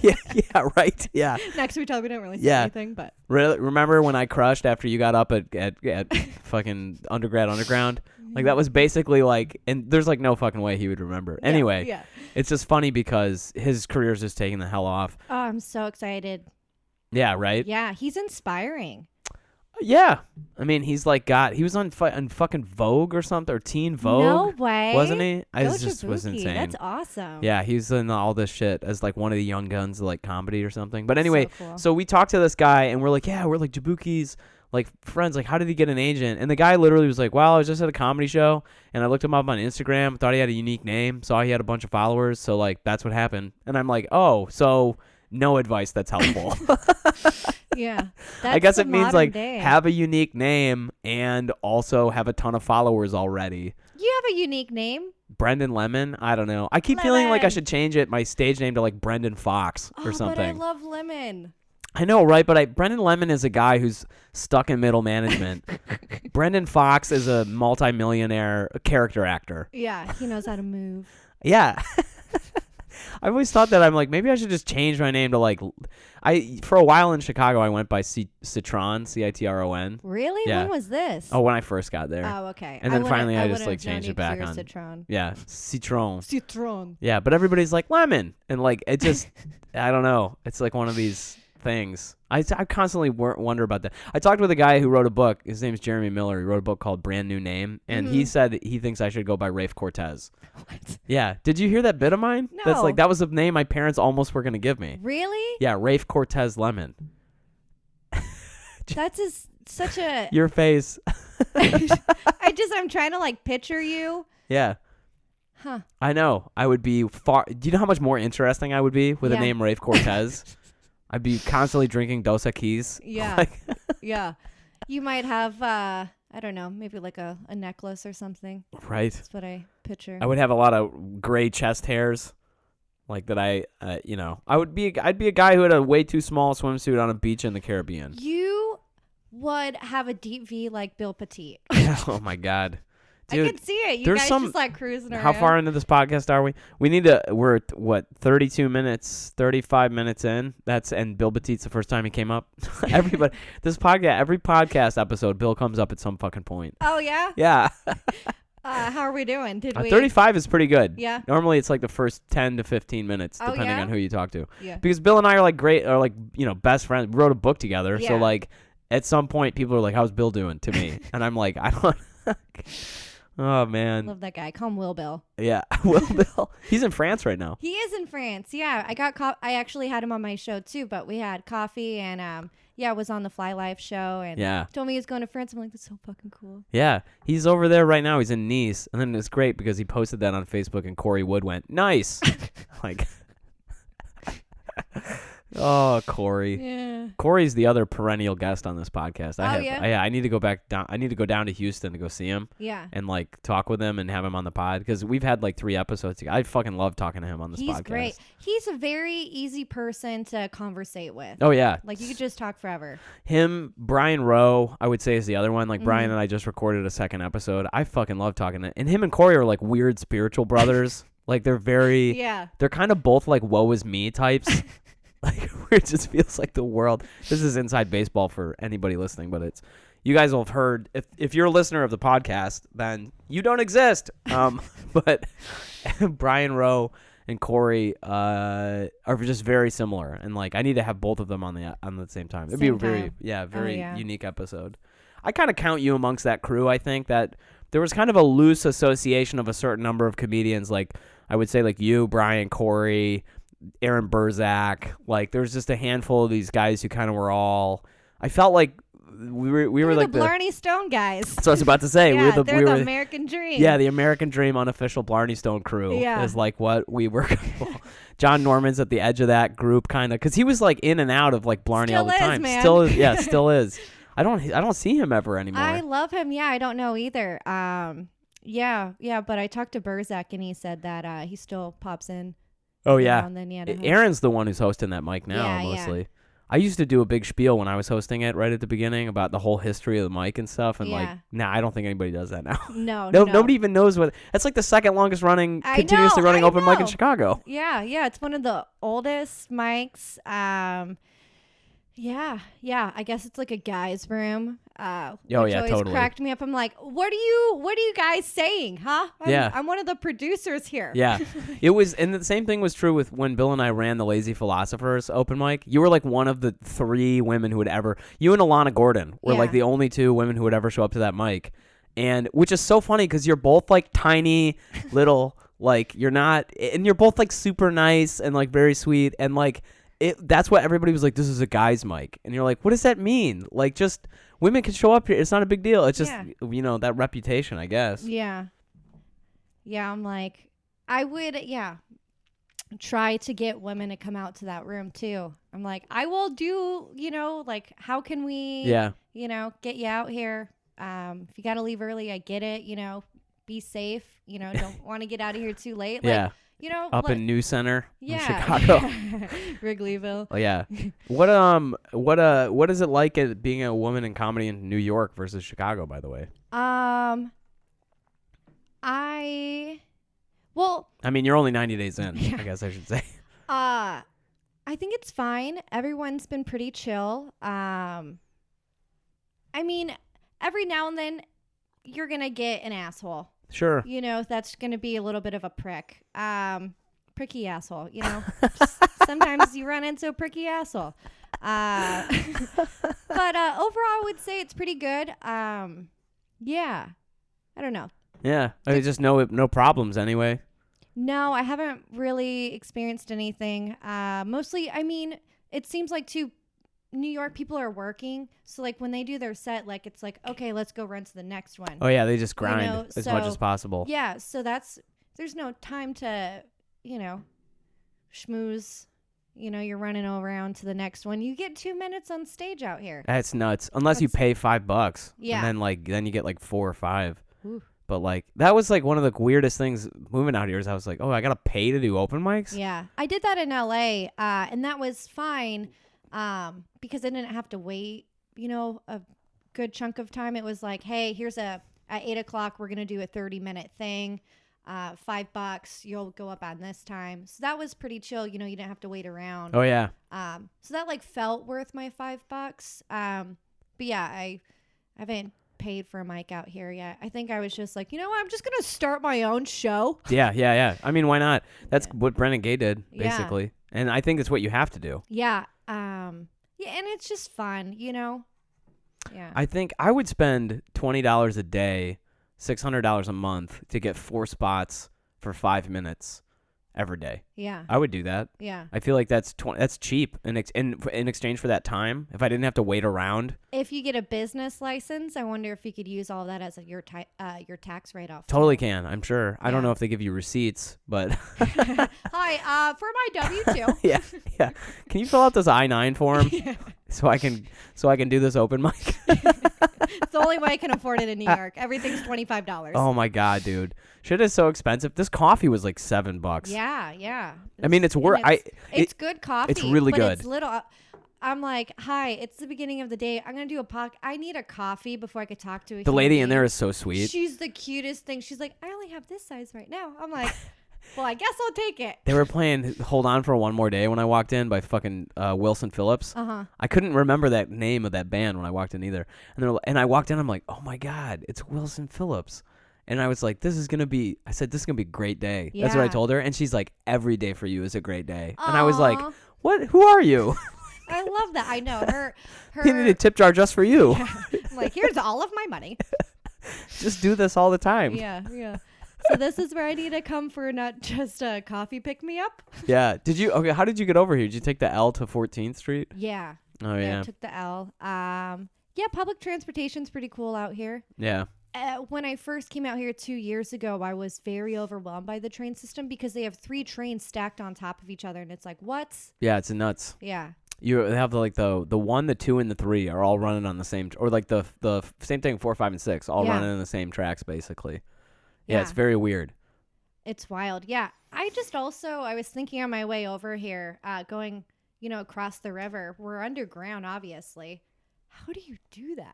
yeah, right, yeah. Next to each other, we didn't really say anything, but. Remember when I crushed after you got up at fucking underground? Like that was basically like, and there's like no fucking way he would remember. Anyway, yeah. It's just funny because his career's just taking the hell off. Oh, I'm so excited. Yeah, right? Yeah, he's inspiring. Yeah. I mean, he was on fucking Vogue or something, or Teen Vogue. No way. Wasn't he? Go just was Jabuki. insane. That's awesome. Yeah, he's in all this shit as like one of the young guns of like comedy or something. But anyway, So cool. so we talked to this guy and we're like Jabuki's like friends, like how did he get an agent? And the guy literally was like, well, I was just at a comedy show and I looked him up on Instagram, thought he had a unique name, saw he had a bunch of followers, so like that's what happened. And I'm like, oh, so no advice that's helpful. Yeah. I guess it means like day. have a unique name and also have a ton of followers already. You have a unique name. Brendan Lemon? I don't know. I keep feeling like I should change my stage name to like Brendan Fox or something. But I love Lemon. I know, right? But Brendan Lemon is a guy who's stuck in middle management. Brendan Fox is a multimillionaire character actor. Yeah, he knows how to move. Yeah. I always thought that I'm like, maybe I should just change my name to like, for a while in Chicago, I went by Citron, Citron. Really? Yeah. When was this? Oh, when I first got there. Oh, okay. And then finally I just like wouldn't have changed it known back you 'cause on. you're Citron. Yeah, Citron. Citron. Yeah, but everybody's like Lemon. And like, it just, I don't know. It's like one of these things. I constantly wonder about that. I talked with a guy who wrote a book. His name's Jeremy Miller. He wrote a book called Brand New Name, and he said he thinks I should go by Rafe Cortez. What? Yeah. Did you hear that bit of mine? No. That's like, that was the name my parents almost were going to give me. Really? Yeah, Rafe Cortez Lemon. That's such a... Your face. I'm trying to like picture you. Yeah. Huh. I know. I would be far... Do you know how much more interesting I would be with a name Rafe Cortez? I'd be constantly drinking Dos Equis. Yeah. Yeah. You might have, I don't know, maybe like a necklace or something. Right. That's what I picture. I would have a lot of gray chest hairs. Like that I'd be a guy who had a way too small swimsuit on a beach in the Caribbean. You would have a deep V like Bill Petite. Oh my God. Dude, I could see it. You there's guys some- just like cruising around. How far into this podcast are we? We need to. We're at, what, 32 minutes, 35 minutes in. And Bill Batiste the first time he came up. Everybody, every podcast episode, Bill comes up at some fucking point. Oh yeah. Yeah. How are we doing? Did we? 35 is pretty good. Yeah. Normally it's like the first 10 to 15 minutes, Oh, depending yeah? on who you talk to. Yeah. Because Bill and I are like best friends. We wrote a book together. So Yeah. like at some point people are like, how's Bill doing to me? And I'm like, I don't. Oh man. Love that guy. Call him Will Bill. Yeah. Will Bill. He's in France right now. He is in France. Yeah, I actually had him on my show too, but we had coffee and was on the Fly Life show and Yeah. told me he was going to France. I'm like, that's so fucking cool. Yeah. He's over there right now. He's in Nice. And then it's great because he posted that on Facebook and Corey Wood went, nice. Like, oh, Corey. Yeah. Corey's the other perennial guest on this podcast. Yeah? I need to go back down. I need to go down to Houston to go see him Yeah. and like talk with him and have him on the pod because we've had like 3 episodes together. I fucking love talking to him on this podcast. He's great. He's a very easy person to conversate with. Oh yeah. Like you could just talk forever. Him, Brian Rowe, I would say is the other one. Like Brian and I just recorded a second episode. I fucking love talking to, and him and Corey are like weird spiritual brothers. Like they're very, Yeah. they're kind of both like woe is me types. Like where it just feels like the world. This is inside baseball for anybody listening, but it's, you guys will have heard, if you're a listener of the podcast, then you don't exist. But Brian Rowe and Corey are just very similar, and like I need to have both of them on the same time. It'd be a Same very time. very yeah. unique episode. I kind of count you amongst that crew. I think that there was kind of a loose association of a certain number of comedians. Like I would say like you, Brian, Corey, Aaron Burzak. Like there's just a handful of these guys who kind of were all. I felt like we were like the Blarney Stone guys. That's what I was about to say. Yeah, we they're were the American Dream. Yeah, the American Dream unofficial Blarney Stone crew Yeah. is like what we were. John Norman's at the edge of that group, kind of, because he was like in and out of like Blarney all the Still is, time. man. Still is, yeah, still is. I don't see him ever anymore. I love him. Yeah, I don't know either. Yeah, but I talked to Burzak and he said that he still pops in. Oh you yeah, know, and then he had a host. Aaron's the one who's hosting that mic now, Yeah, mostly. yeah. I used to do a big spiel when I was hosting it right at the beginning about the whole history of the mic and stuff, and like, Yeah. nah, I don't think anybody does that now. No, Nobody even knows what. That's like the second longest running, I continuously know, running I open mic in know. Chicago. Yeah, it's one of the oldest mics. Yeah. I guess it's like a guy's room. Oh, which yeah, always totally. cracked me up. I'm like, what are you guys saying, huh? I'm one of the producers here. Yeah, it was, and the same thing was true with when Bill and I ran the Lazy Philosophers open mic. You were like one of the 3 women who would ever. You and Alana Gordon were like Yeah. the only 2 women who would ever show up to that mic, and which is so funny because you're both like tiny, little, like you're not, and you're both like super nice and like very sweet, and like that's what everybody was like. This is a guy's mic, and you're like, what does that mean? Like just. Women can show up here. It's not a big deal. It's just, that reputation, I guess. Yeah, I'm like, I would, try to get women to come out to that room too. I'm like, I will do, like, how can we, get you out here? If you got to leave early, I get it, be safe, don't want to get out of here too late. Yeah. Like, Up in New Center in Chicago. Chicago. Wrigleyville. Oh, yeah. What is it like being a woman in comedy in New York versus Chicago, by the way? I mean, you're only 90 days in, I guess I should say. I think it's fine. Everyone's been pretty chill. I mean, every now and then you're going to get an asshole. Sure. That's going to be a little bit of a prick. Pricky asshole, Just sometimes you run into a pricky asshole. But overall, I would say it's pretty good. Yeah. I don't know. Yeah. I mean, just no problems anyway. No, I haven't really experienced anything. Mostly, I mean, it seems like New York people are working, so like when they do their set, like it's like, okay, let's go run to the next one. Oh yeah, they just grind as much as possible. Yeah, so there's no time to, schmooze. You're running around to the next one. You get 2 minutes on stage out here. That's nuts. Unless you pay $5. Yeah. And then you get like 4 or 5. Ooh. But like that was like one of the weirdest things moving out here is I was like, oh, I gotta pay to do open mics. Yeah, I did that in LA, and that was fine. Because I didn't have to wait, a good chunk of time. It was like, hey, here's a at 8:00 we're gonna do a 30-minute thing. $5, you'll go up on this time. So that was pretty chill. You know, you didn't have to wait around. Oh yeah. So that like felt worth my $5. But yeah, I haven't paid for a mic out here yet. I think I was just like, you know what? I'm just gonna start my own show. Yeah. I mean, why not? That's what Brennan Gay did, Yeah. basically. And I think it's what you have to do. Yeah. Yeah, and it's just fun, you know? Yeah. I think I would spend $20 a day, $600 a month to get 4 spots for 5 minutes every day. Yeah. I would do that. Yeah. I feel like that's cheap in exchange for that time. If I didn't have to wait around. If you get a business license, I wonder if you could use all of that as your tax write-off. Totally can, I'm sure. I don't Yeah. know if they give you receipts, but Hi, for my W-2. yeah. Can you fill out this I-9 form so I can do this open mic? It's the only way I can afford it in New York. Everything's $25. Oh my god, dude. Shit is so expensive. This coffee was like $7. Yeah. I mean, it's worth. It's good coffee. It's really but good. It's little. I'm like, hi. It's the beginning of the day. I'm gonna do a podcast. I need a coffee before I could talk to a The human lady in being. there is so sweet. She's the cutest thing. She's like, I only have this size right now. I'm like, well, I guess I'll take it. They were playing "Hold On for One More Day" when I walked in by fucking Wilson Phillips. I couldn't remember that name of that band when I walked in either. And I walked in. I'm like, oh my god, it's Wilson Phillips. And I was like, this is gonna be a great day. That's what I Yeah. told her. And she's like, every day for you is a great day. And I was like, Aw. what? Who are you? I love that. I know her. You need a tip jar just for you. I'm like, here's all of my money. Just do this all the time. Yeah. So this is where I need to come for not just a coffee pick me up. Yeah. How did you get over here? Did you take the L to 14th Street? Yeah. Oh yeah. I took the L. Yeah, public transportation's pretty cool out here. Yeah. When I first came out here 2 years ago, I was very overwhelmed by the train system because they have 3 trains stacked on top of each other, and it's like, what? Yeah, it's nuts. Yeah. You have the 1, the 2, and the 3 are all running on the same, or like the same thing. 4, 5, and 6 all Yeah. running in the same tracks basically. Yeah, it's very weird. It's wild. Yeah. I was thinking on my way over here, going, across the river. We're underground, obviously. How do you do that?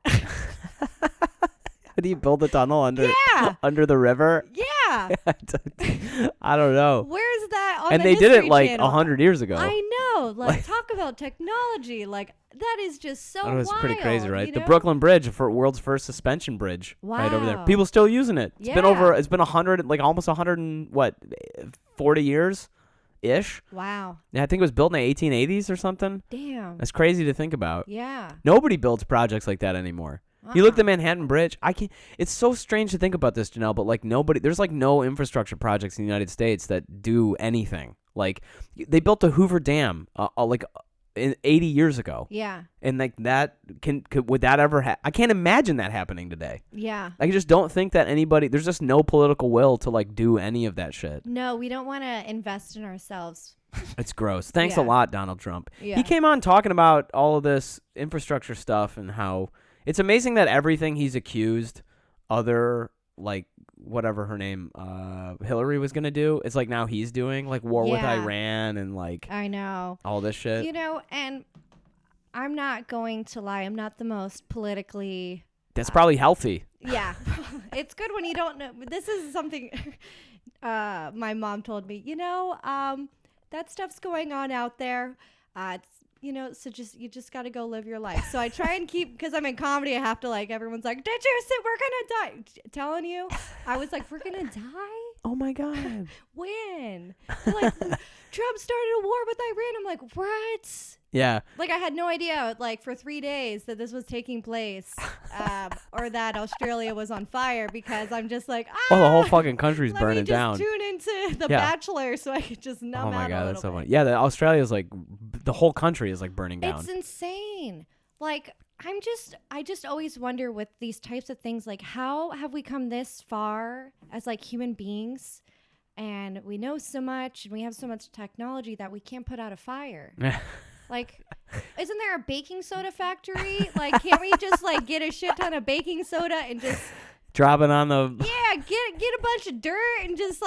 How do you build a tunnel under Yeah. under the river? Yeah. I don't know. Where's that on And the they did it History like Channel? 100 years ago. I know. Like, talk about technology. Like, that is just so Oh, it's pretty crazy, wild, right? you The know? Brooklyn Bridge, for world's first suspension bridge, right over there. Wow. People still using it. It's been Yeah. It's been 100, like almost 140 years, ish. Wow. Yeah, I think it was built in the 1880s or something. Damn. That's crazy to think about. Yeah. Nobody builds projects like that anymore. You look at the Manhattan Bridge. I can't. It's so strange to think about this, Janelle. But like there's like no infrastructure projects in the United States that do anything. Like they built the Hoover Dam, in 80 years ago, Yeah. and like that would that ever? I can't imagine that happening today. Yeah. I just don't think that anybody. There's just no political will to like do any of that shit. No, we don't want to invest in ourselves. It's gross. Thanks a Yeah. lot, Donald Trump. Yeah. He came on talking about all of this infrastructure stuff and how it's amazing that everything he's accused whatever her name, Hillary was going to do, it's like now he's doing, like war with Yeah. Iran and like I know. all this shit. And I'm not going to lie. I'm not the most politically. That's probably healthy. Yeah. It's good when you don't know. This is something my mom told me. That stuff's going on out there. So you just got to go live your life. So I try and keep, because I'm in comedy, I have to everyone's like, did you say we're going to die? Telling you, I was like, we're going to die? Oh my God. When? They're like, Trump started a war with Iran. I'm like, what? Yeah. Like, I had no idea, for 3 days that this was taking place, or that Australia was on fire, because I'm just like, Oh, the whole fucking country's let burning me just down. tune into The Yeah. Bachelor so I could just numb Oh my out a God, that's so little funny. bit. Yeah, Australia's the whole country is burning down. It's insane. I just always wonder with these types of things, how have we come this far as human beings, and we know so much and we have so much technology that we can't put out a fire. Isn't there a baking soda factory? Can't we just get a shit ton of baking soda and just Drop it on the. get a bunch of dirt and just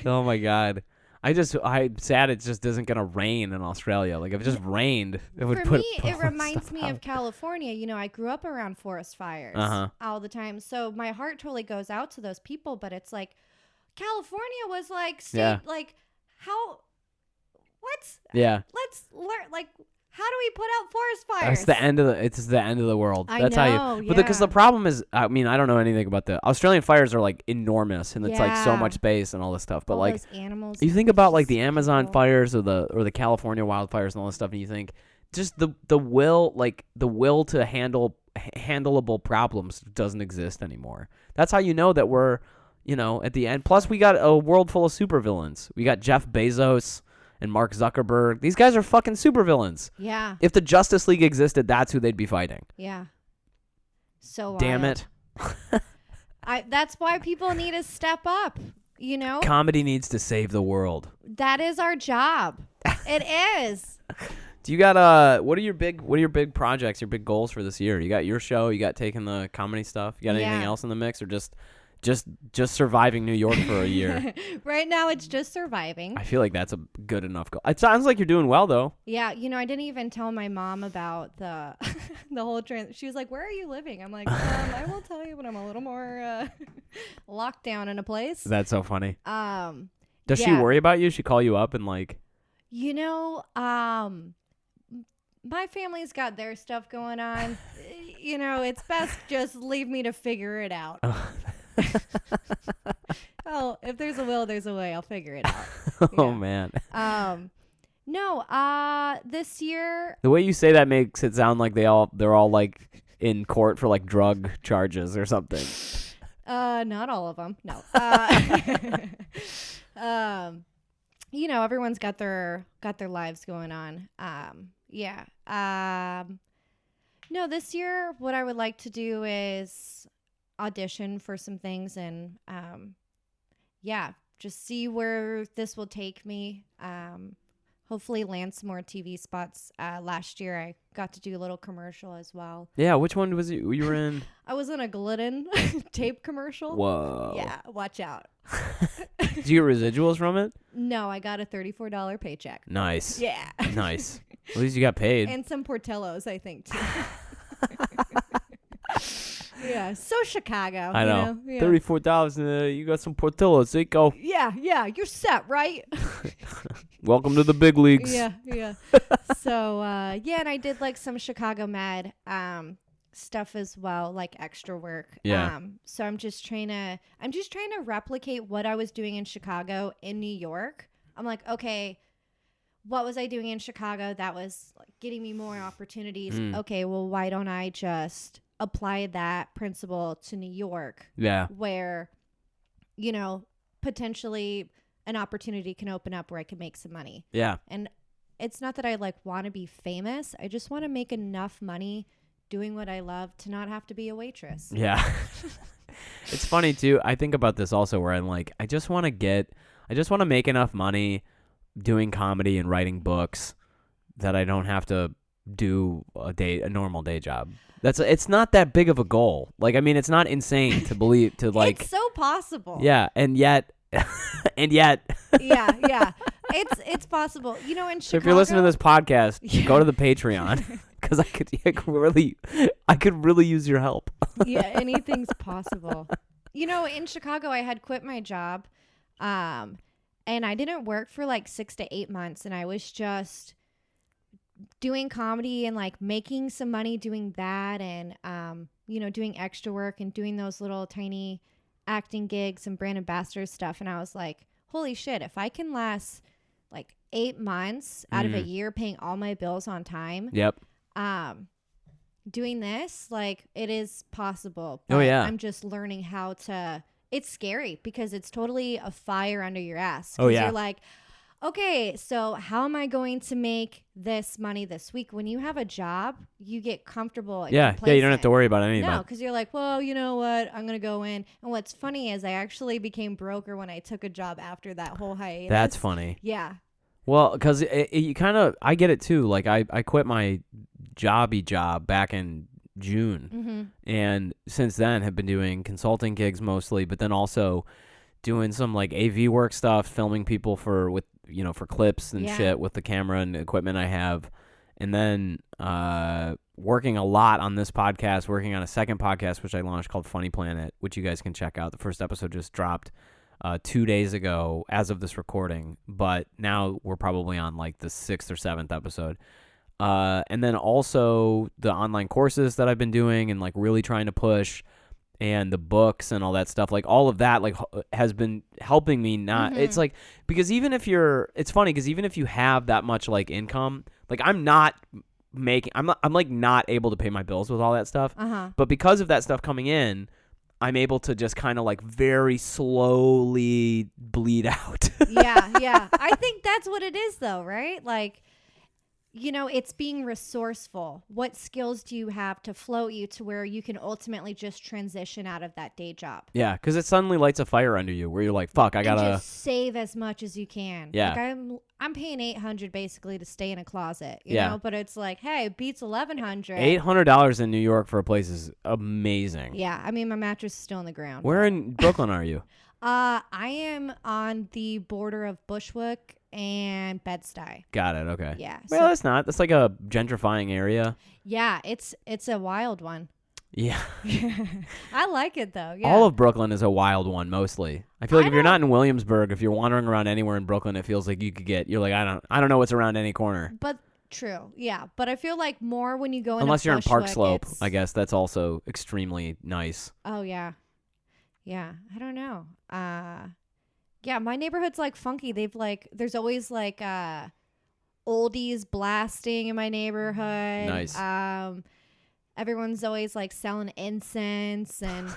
Oh my God. I'm sad it just isn't gonna rain in Australia. Like if it just rained, it would For put. me, put it all that reminds stuff me out. of California. You know, I grew up around forest fires all the time. So my heart totally goes out to those people, but it's like California was like state Yeah. like how what? Yeah. Let's learn like how do we put out forest fires? It's the end of the world. I That's know, how you. But because the yeah. problem is, I mean, I don't know anything about the Australian fires are like enormous and it's like so Yeah. much space and all this stuff. But All like those animals. you and think it's about like just the Amazon cool. fires or the California wildfires and all this stuff, and you think just the will to handleable problems doesn't exist anymore. That's how you know that we're, at the end. Plus, we got a world full of supervillains. We got Jeff Bezos and Mark Zuckerberg. These guys are fucking supervillains. Yeah. If the Justice League existed, that's who they'd be fighting. Yeah. So Damn wild. it. That's why people need to step up. You know, Comedy needs to save the world. that is our job. It is. Do you got what are your big projects, your big goals for this year? You got your show, you got taking the comedy stuff. You got anything Yeah. else in the mix, or just surviving New York for a year? Right now, it's just surviving. I feel like that's a good enough goal. It sounds like you're doing well though. Yeah, you know, I didn't even tell my mom about the the whole She was like, "Where are you living?" I'm like, "I will tell you when I'm a little more locked down in a place." That's so funny. Does she yeah. worry about you? She call you up and like, You know, my family's got their stuff going on. You know, it's best just leave me to figure it out. Oh, if there's a will, there's a way. I'll figure it out. oh Yeah. man. No, this year, The way you say that makes it sound like they're all like in court for like drug charges or something. not all of them. No. You know, everyone's got their lives going on. Yeah. No, this year, what I would like to do is audition for some things and, yeah, just see where this will take me. Hopefully land some more TV spots. Last year, I got to do a little commercial as well. Yeah, which one was you were in? I was in a gluten tape commercial. Whoa. Yeah, watch out. Did you get residuals from it? No, I got a $34 paycheck. Nice. Yeah. Nice. At least you got paid. And some Portillos, I think, too. Yeah, so Chicago. I know. Yeah. $34. You got some Portillos. There you go. Yeah, you're set, right? Welcome to the big leagues. Yeah. So, yeah, and I did like some Chicago Med stuff as well, like extra work. Yeah. So I'm just trying to replicate what I was doing in Chicago in New York. I'm like, okay, what was I doing in Chicago that was like getting me more opportunities? Okay, well, why don't I just apply that principle to New York? Yeah. Where, you know, potentially an opportunity can open up where I can make some money. Yeah. And it's not that I like want to be famous. I just want to make enough money doing what I love to not have to be a waitress. Yeah. It's funny too. I think about this also where I'm like, I just want to make enough money doing comedy and writing books that I don't have to do a normal day job. It's not that big of a goal. Like, I mean, it's not insane to believe to like. It's so possible. Yeah, and yet. Yeah. It's possible. You know, in Chicago. So if you're listening to this podcast, go to the Patreon because I could really use your help. Yeah, anything's possible. You know, in Chicago, I had quit my job, and I didn't work for like 6 to 8 months, and I was just doing comedy and like making some money doing that, and you know, doing extra work and doing those little tiny acting gigs and brand ambassador stuff. And I was like, holy shit, if I can last like 8 months out of a year paying all my bills on time. Yep. Doing this, like, it is possible. Oh, yeah. I'm just learning how to. It's scary because it's totally a fire under your ass. Oh, yeah. You're like, okay, so how am I going to make this money this week? When you have a job, you get comfortable. And Yeah, you don't have complacent. to worry about any of No, that. because you're like, well, you know what? I'm going to go in. And what's funny is I actually became broker when I took a job after that whole hiatus. That's funny. Yeah. Well, because you kind of, I get it too. Like I quit my job back in June, and since then have been doing consulting gigs mostly, but then also doing some like AV work stuff, filming people with for clips and Yeah. shit with the camera and equipment I have. And then working a lot on this podcast, working on a second podcast, which I launched called Funny Planet, which you guys can check out. The first episode just dropped 2 days ago as of this recording, but now we're probably on like the 6th or 7th episode. And then also the online courses that I've been doing and like really trying to push, and the books and all that stuff, like all of that like has been helping me not it's like, because it's funny because even if you have that much like income, like I'm like not able to pay my bills with all that stuff, but because of that stuff coming in, I'm able to just kind of like very slowly bleed out. Yeah. I think that's what it is though, right? Like, it's being resourceful. What skills do you have to float you to where you can ultimately just transition out of that day job? Yeah, because it suddenly lights a fire under you where you're like, fuck, I gotta just save as much as you can. Yeah. Like I'm paying $800 basically to stay in a closet, you Yeah. know, but it's like, hey, it beats $1,100. $800 in New York for a place is amazing. Yeah, I mean my mattress is still on the ground. Where in Brooklyn are you? I am on the border of Bushwick and Bed-Stuy. Got it. Okay. Yeah. Well, it's not. That's like a gentrifying area. Yeah, it's a wild one. Yeah. I like it though. Yeah. All of Brooklyn is a wild one mostly. I feel like if you're not in Williamsburg, if you're wandering around anywhere in Brooklyn, it feels like you're like, I don't know what's around any corner. But true. Yeah. But I feel like more when you go into Unless you're in Park Bushwick, Slope, it's- I guess that's also extremely nice. Oh yeah. Yeah. I don't know. Yeah, my neighborhood's like funky. There's always like oldies blasting in my neighborhood. Nice. Everyone's always like selling incense and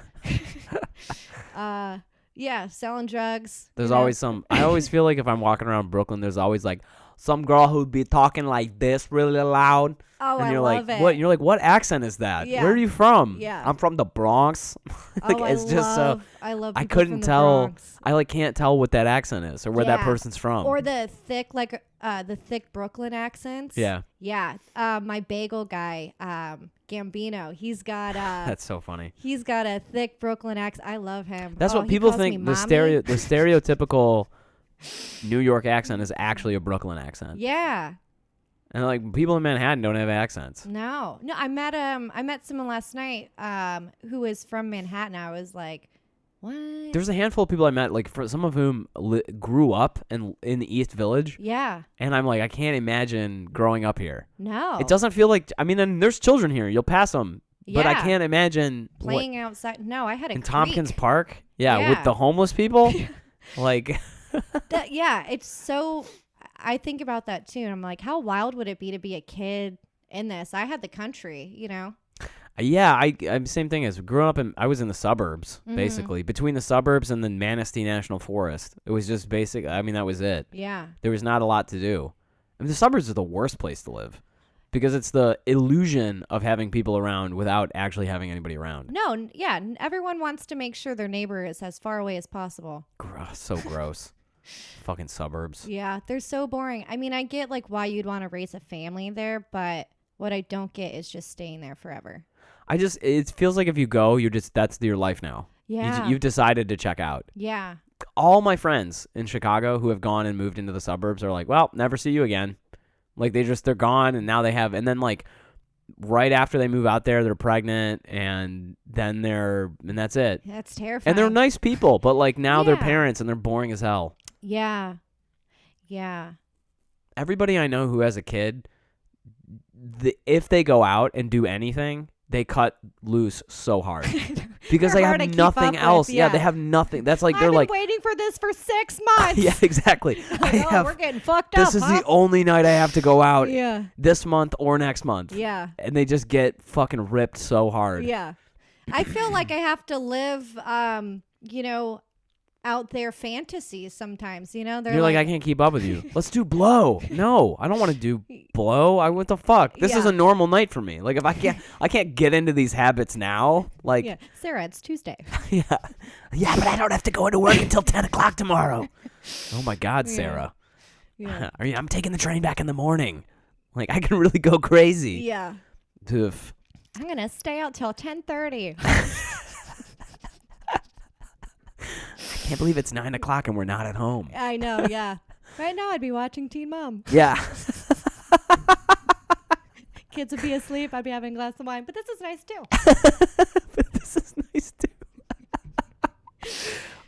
selling drugs. There's always I always feel like if I'm walking around Brooklyn, there's always like some girl who'd be talking like this really loud. Oh, and I you're love like, it. What? You're like, what accent is that? Yeah. Where are you from? Yeah. I'm from the Bronx. Like, I it's just so. I love. I people couldn't from the tell. Bronx. I like can't tell what that accent is or where that Yeah. person's from. Or the thick Brooklyn accents. Yeah. Yeah. My bagel guy, Gambino, he's got That's so funny. he's got a thick Brooklyn accent. I love him. That's Oh, what he people calls me think. The mommy. stereotypical New York accent is actually a Brooklyn accent. Yeah. And like people in Manhattan don't have accents. No. I met someone last night who was from Manhattan. I was like, what? There's a handful of people I met, like for some of whom grew up in the East Village, Yeah. and I'm like, I can't imagine growing up here. No. It doesn't feel like. I mean, and there's children here. You'll pass them, but I Yeah. can't imagine Playing outside. No, I had a in creek. Tompkins Park. Yeah, Yeah. with the homeless people. Like, It's so. I think about that too, and I'm like, how wild would it be to be a kid in this? I had the country, you know. yeah, I'm same thing as growing up I was in the suburbs, basically between the suburbs and the Manistee National Forest. It was just basic. I mean, that was it. Yeah. There was not a lot to do. I mean, the suburbs are the worst place to live because it's the illusion of having people around without actually having anybody around. No. Yeah. Everyone wants to make sure their neighbor is as far away as possible. So gross. Fucking suburbs. Yeah, they're so boring. I mean, I get like why you'd want to raise a family there, but what I don't get is just staying there forever. It feels like if you go, that's your life now. Yeah. You've decided to check out. Yeah. All my friends in Chicago who have gone and moved into the suburbs are like, well, never see you again. Like they're gone, and now and then like right after they move out there, they're pregnant, and then and that's it. That's terrifying. And they're nice people, but like now they're Yeah. parents and they're boring as hell. Yeah. Yeah. Everybody I know who has a kid, if they go out and do anything, they cut loose so hard because They're they hard have to keep nothing up with, else. Yeah, yeah. they have nothing. That's like I've they're been like, waiting for this for 6 months. yeah, exactly. We're getting fucked up. This is huh? the only night I have to go out Yeah. this month or next month. Yeah. And they just get fucking ripped so hard. Yeah. I feel like I have to live, out there fantasies sometimes, you know? They're You're like, I can't keep up with you. Let's do blow. No, I don't want to do blow. What the fuck? This is Yeah. a normal night for me. Like if I can't get into these habits now. Like yeah. Sarah, it's Tuesday. yeah, but I don't have to go into work until 10 o'clock tomorrow. Oh my God, Yeah. Sarah. Yeah. I'm taking the train back in the morning. Like I can really go crazy. Yeah. Oof. I'm going to stay out till 10:30. I can't believe it's 9 o'clock and we're not at home. I know, yeah. Right now, I'd be watching Teen Mom. Yeah. Kids would be asleep. I'd be having a glass of wine. But this is nice too. But this is nice too.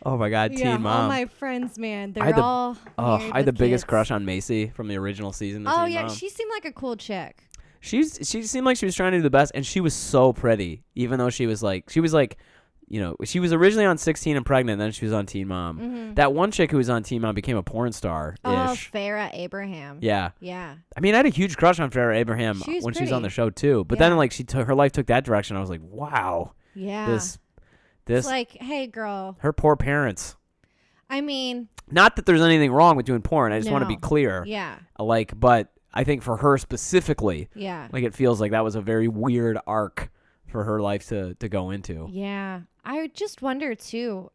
Oh my God, Yeah, Teen Mom. all my friends, man, I had they're the- all. Oh, married I had the with biggest kids. crush on Macy from the original season. Of Oh Teen yeah, Mom. she seemed like a cool chick. She seemed like she was trying to do the best, and she was so pretty. Even though she was like, you know, she was originally on 16 and Pregnant, and then she was on Teen Mom. Mm-hmm. That one chick who was on Teen Mom became a porn star ish. Oh, Farrah Abraham. Yeah. Yeah. I mean, I had a huge crush on Farrah Abraham She was when she was on pretty. the show too. But Yeah. then like her life took that direction. I was like, wow, Yeah. this, It's like, hey, girl. her poor parents. I mean, Not that there's anything wrong with doing porn. I just want to be No. clear. yeah. Like, but I think for her specifically, Yeah. like it feels like that was a very weird arc for her life to go into. Yeah. I just wonder too,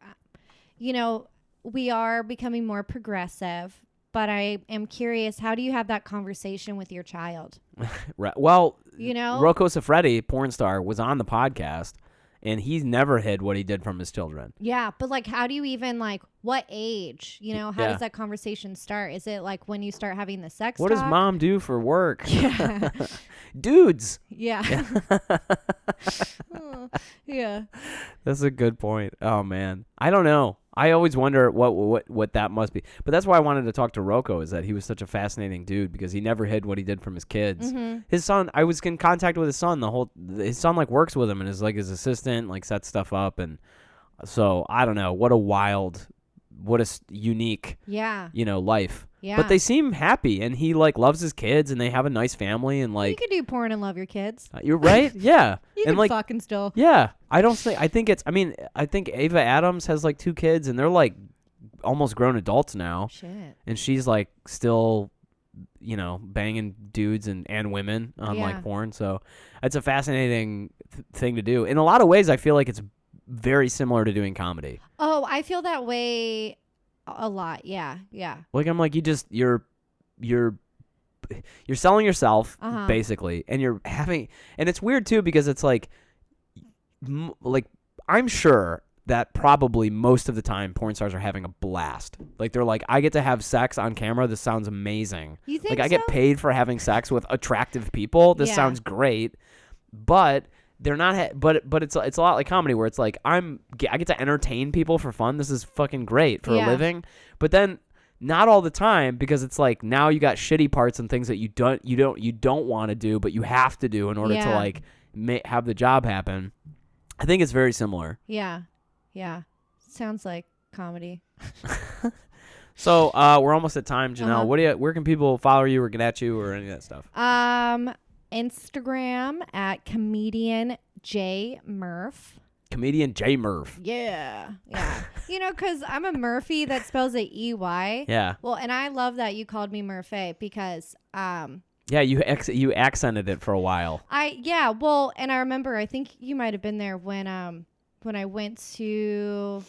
you know, we are becoming more progressive, but I am curious, how do you have that conversation with your child? Right. Well, You know? Rocco Siffredi, porn star, was on the podcast, and he's never hid what he did from his children. Yeah, but like, how do you even like, what age? You know, how Yeah. does that conversation start? Is it like when you start having the sex What does talk? mom do for work? Yeah. Dudes. Yeah. Oh, yeah. That's a good point. Oh man, I don't know. I always wonder what that must be. But that's why I wanted to talk to Rocco, is that he was such a fascinating dude because he never hid what he did from his kids. Mm-hmm. His son, I was in contact with his son. His son like works with him and is like his assistant, like sets stuff up, and so I don't know. What a unique, Yeah. life. Yeah. But they seem happy, and he like loves his kids, and they have a nice family, and you like could do porn and love your kids. you're right, yeah, You and can like fucking still. yeah. I think Ava Adams has like 2 kids, and they're like almost grown adults now, Shit. and she's like still, banging dudes and women on Yeah. like porn. So it's a fascinating thing to do. In a lot of ways, I feel like it's very similar to doing comedy. Oh, I feel that way a lot. Yeah. Yeah. Like I'm like you're selling yourself Uh-huh. basically, and you're having, and it's weird too because it's like I'm sure that probably most of the time porn stars are having a blast. Like they're like, I get to have sex on camera. This sounds amazing. You think Like I so? get paid for having sex with attractive people. This Yeah. sounds great, but they're not. But it's a lot like comedy where it's like I get to entertain people for fun. This is fucking great for a Yeah. living. But then not all the time, because it's like now you got shitty parts and things that you don't want to do, but you have to do in order to Yeah. like have the job happen. I think it's very similar. Yeah. Yeah. Sounds like comedy. So we're almost at time, Janelle. Uh-huh. Where can people follow you or get at you or any of that stuff? Instagram at comedian J Murph. Comedian J Murph. Yeah. Yeah. Because I'm a Murphy that spells it EY. Yeah. Well, and I love that you called me Murphy because Yeah, you accented it for a while. and I remember I think you might have been there when I went to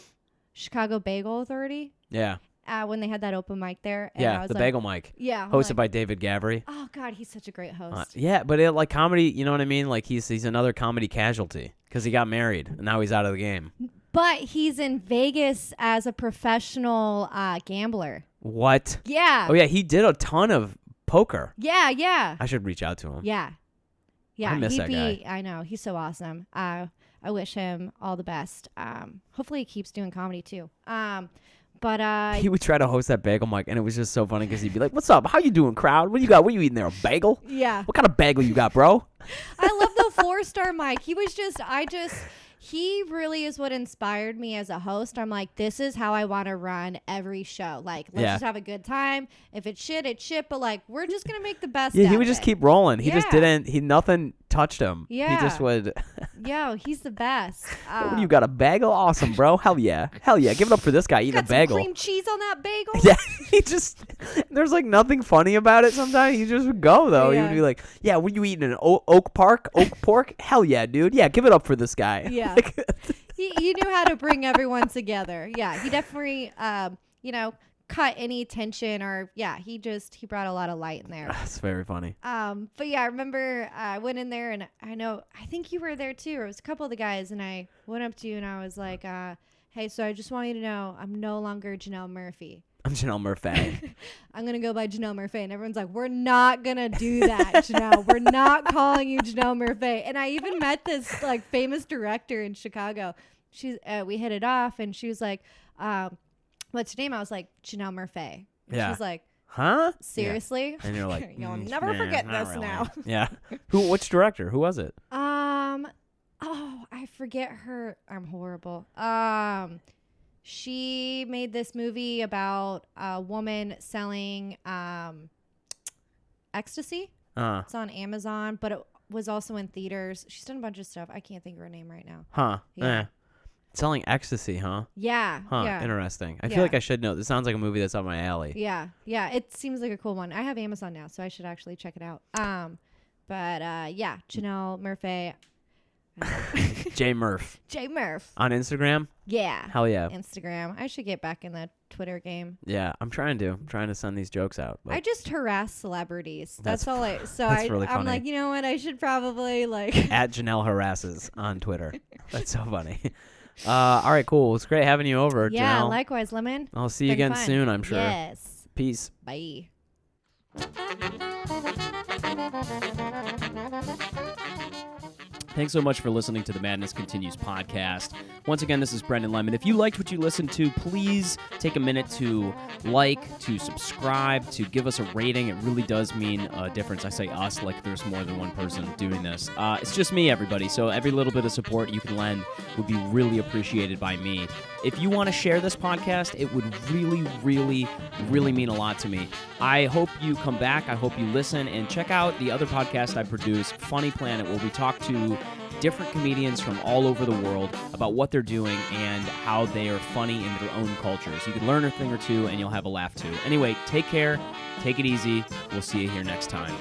Chicago Bagel Authority. Yeah. When they had that open mic there. And Yeah, I was the like, Bagel Mic. Yeah. I'm Hosted like, by David Gavry. Oh God, he's such a great host. Yeah, but like comedy, you know what I mean? Like he's another comedy casualty because he got married and now he's out of the game. But he's in Vegas as a professional gambler. What? Yeah. Oh yeah, he did a ton of poker. Yeah. Yeah. I should reach out to him. Yeah. Yeah. I miss he'd that be, guy. I know. He's so awesome. I wish him all the best. Hopefully he keeps doing comedy too. But He would try to host that Bagel Mic, and it was just so funny because he'd be like, "What's up? How you doing, crowd? What do you got? What are you eating there? A bagel? yeah. What kind of bagel you got, bro?" I love the 4-star Mike. He really is what inspired me as a host. I'm like, this is how I want to run every show. Like, let's Yeah. just have a good time. If it's shit, it's shit. But like, we're just gonna make the best. Yeah, he out would of just it. keep rolling. He just Yeah. didn't. Nothing touched him. Yeah. He just would. Yo, he's the best. What do you got? A bagel? Awesome, bro. Hell yeah. Hell yeah. Give it up for this guy eating a got some bagel. cream cheese on that bagel? Yeah, he just, there's like nothing funny about it sometimes. He just would go, though. He Yeah. would be like, yeah, what are you eating? An oak pork? Hell yeah, dude. Yeah, give it up for this guy. Yeah. Like, He knew how to bring everyone together. Yeah, he definitely, cut any tension or he brought a lot of light in there. That's very funny. But yeah, I remember I went in there and I think you were there too. Or it was a couple of the guys and I went up to you and I was like, hey, so I just want you to know I'm no longer Janelle Murphey. I'm Janelle Murphey. I'm gonna go by Janelle Murphey, and everyone's like, "We're not gonna do that, Janelle. We're not calling you Janelle Murphey." And I even met this like famous director in Chicago. We hit it off, and she was like, "What's your name?" I was like, Janelle Murphey. And Yeah. she's like, Huh? seriously? Yeah. And you're like, You'll never forget not this really. now. Yeah. Which director? Who was it? Oh, I forget her. I'm horrible. She made this movie about a woman selling ecstasy. It's on Amazon, but it was also in theaters. She's done a bunch of stuff. I can't think of her name right now. Huh. Yeah. Selling ecstasy, huh? Yeah. Huh. Yeah. Interesting. I Yeah. feel like I should know. This sounds like a movie that's up my alley. Yeah. Yeah. It seems like a cool one. I have Amazon now, so I should actually check it out. Yeah, Janelle Murphey. J Murph. J Murph. On Instagram? Yeah. Hell yeah. Instagram. I should get back in the Twitter game. Yeah, I'm trying to send these jokes out. I just harass celebrities. That's all I. So that's really I'm funny. like, you know what? I should probably like. At Janelle Harasses on Twitter. That's so funny. All right, cool. It's great having you over, Yeah, Janelle. likewise, Lemon. I'll see you Been again fun. soon, I'm sure. Yes. Peace. Bye. Thanks so much for listening to the Madness Continues podcast. Once again, this is Brendan Lemon. If you liked what you listened to, please take a minute to like, to subscribe, to give us a rating. It really does mean a difference. I say us like there's more than one person doing this. It's just me, everybody, so every little bit of support you can lend would be really appreciated by me. If you want to share this podcast, it would really, really, really mean a lot to me. I hope you come back. I hope you listen and check out the other podcast I produce, Funny Planet, where we talk to different comedians from all over the world about what they're doing and how they are funny in their own cultures. You can learn a thing or two and you'll have a laugh too. Anyway, take care. Take it easy. We'll see you here next time.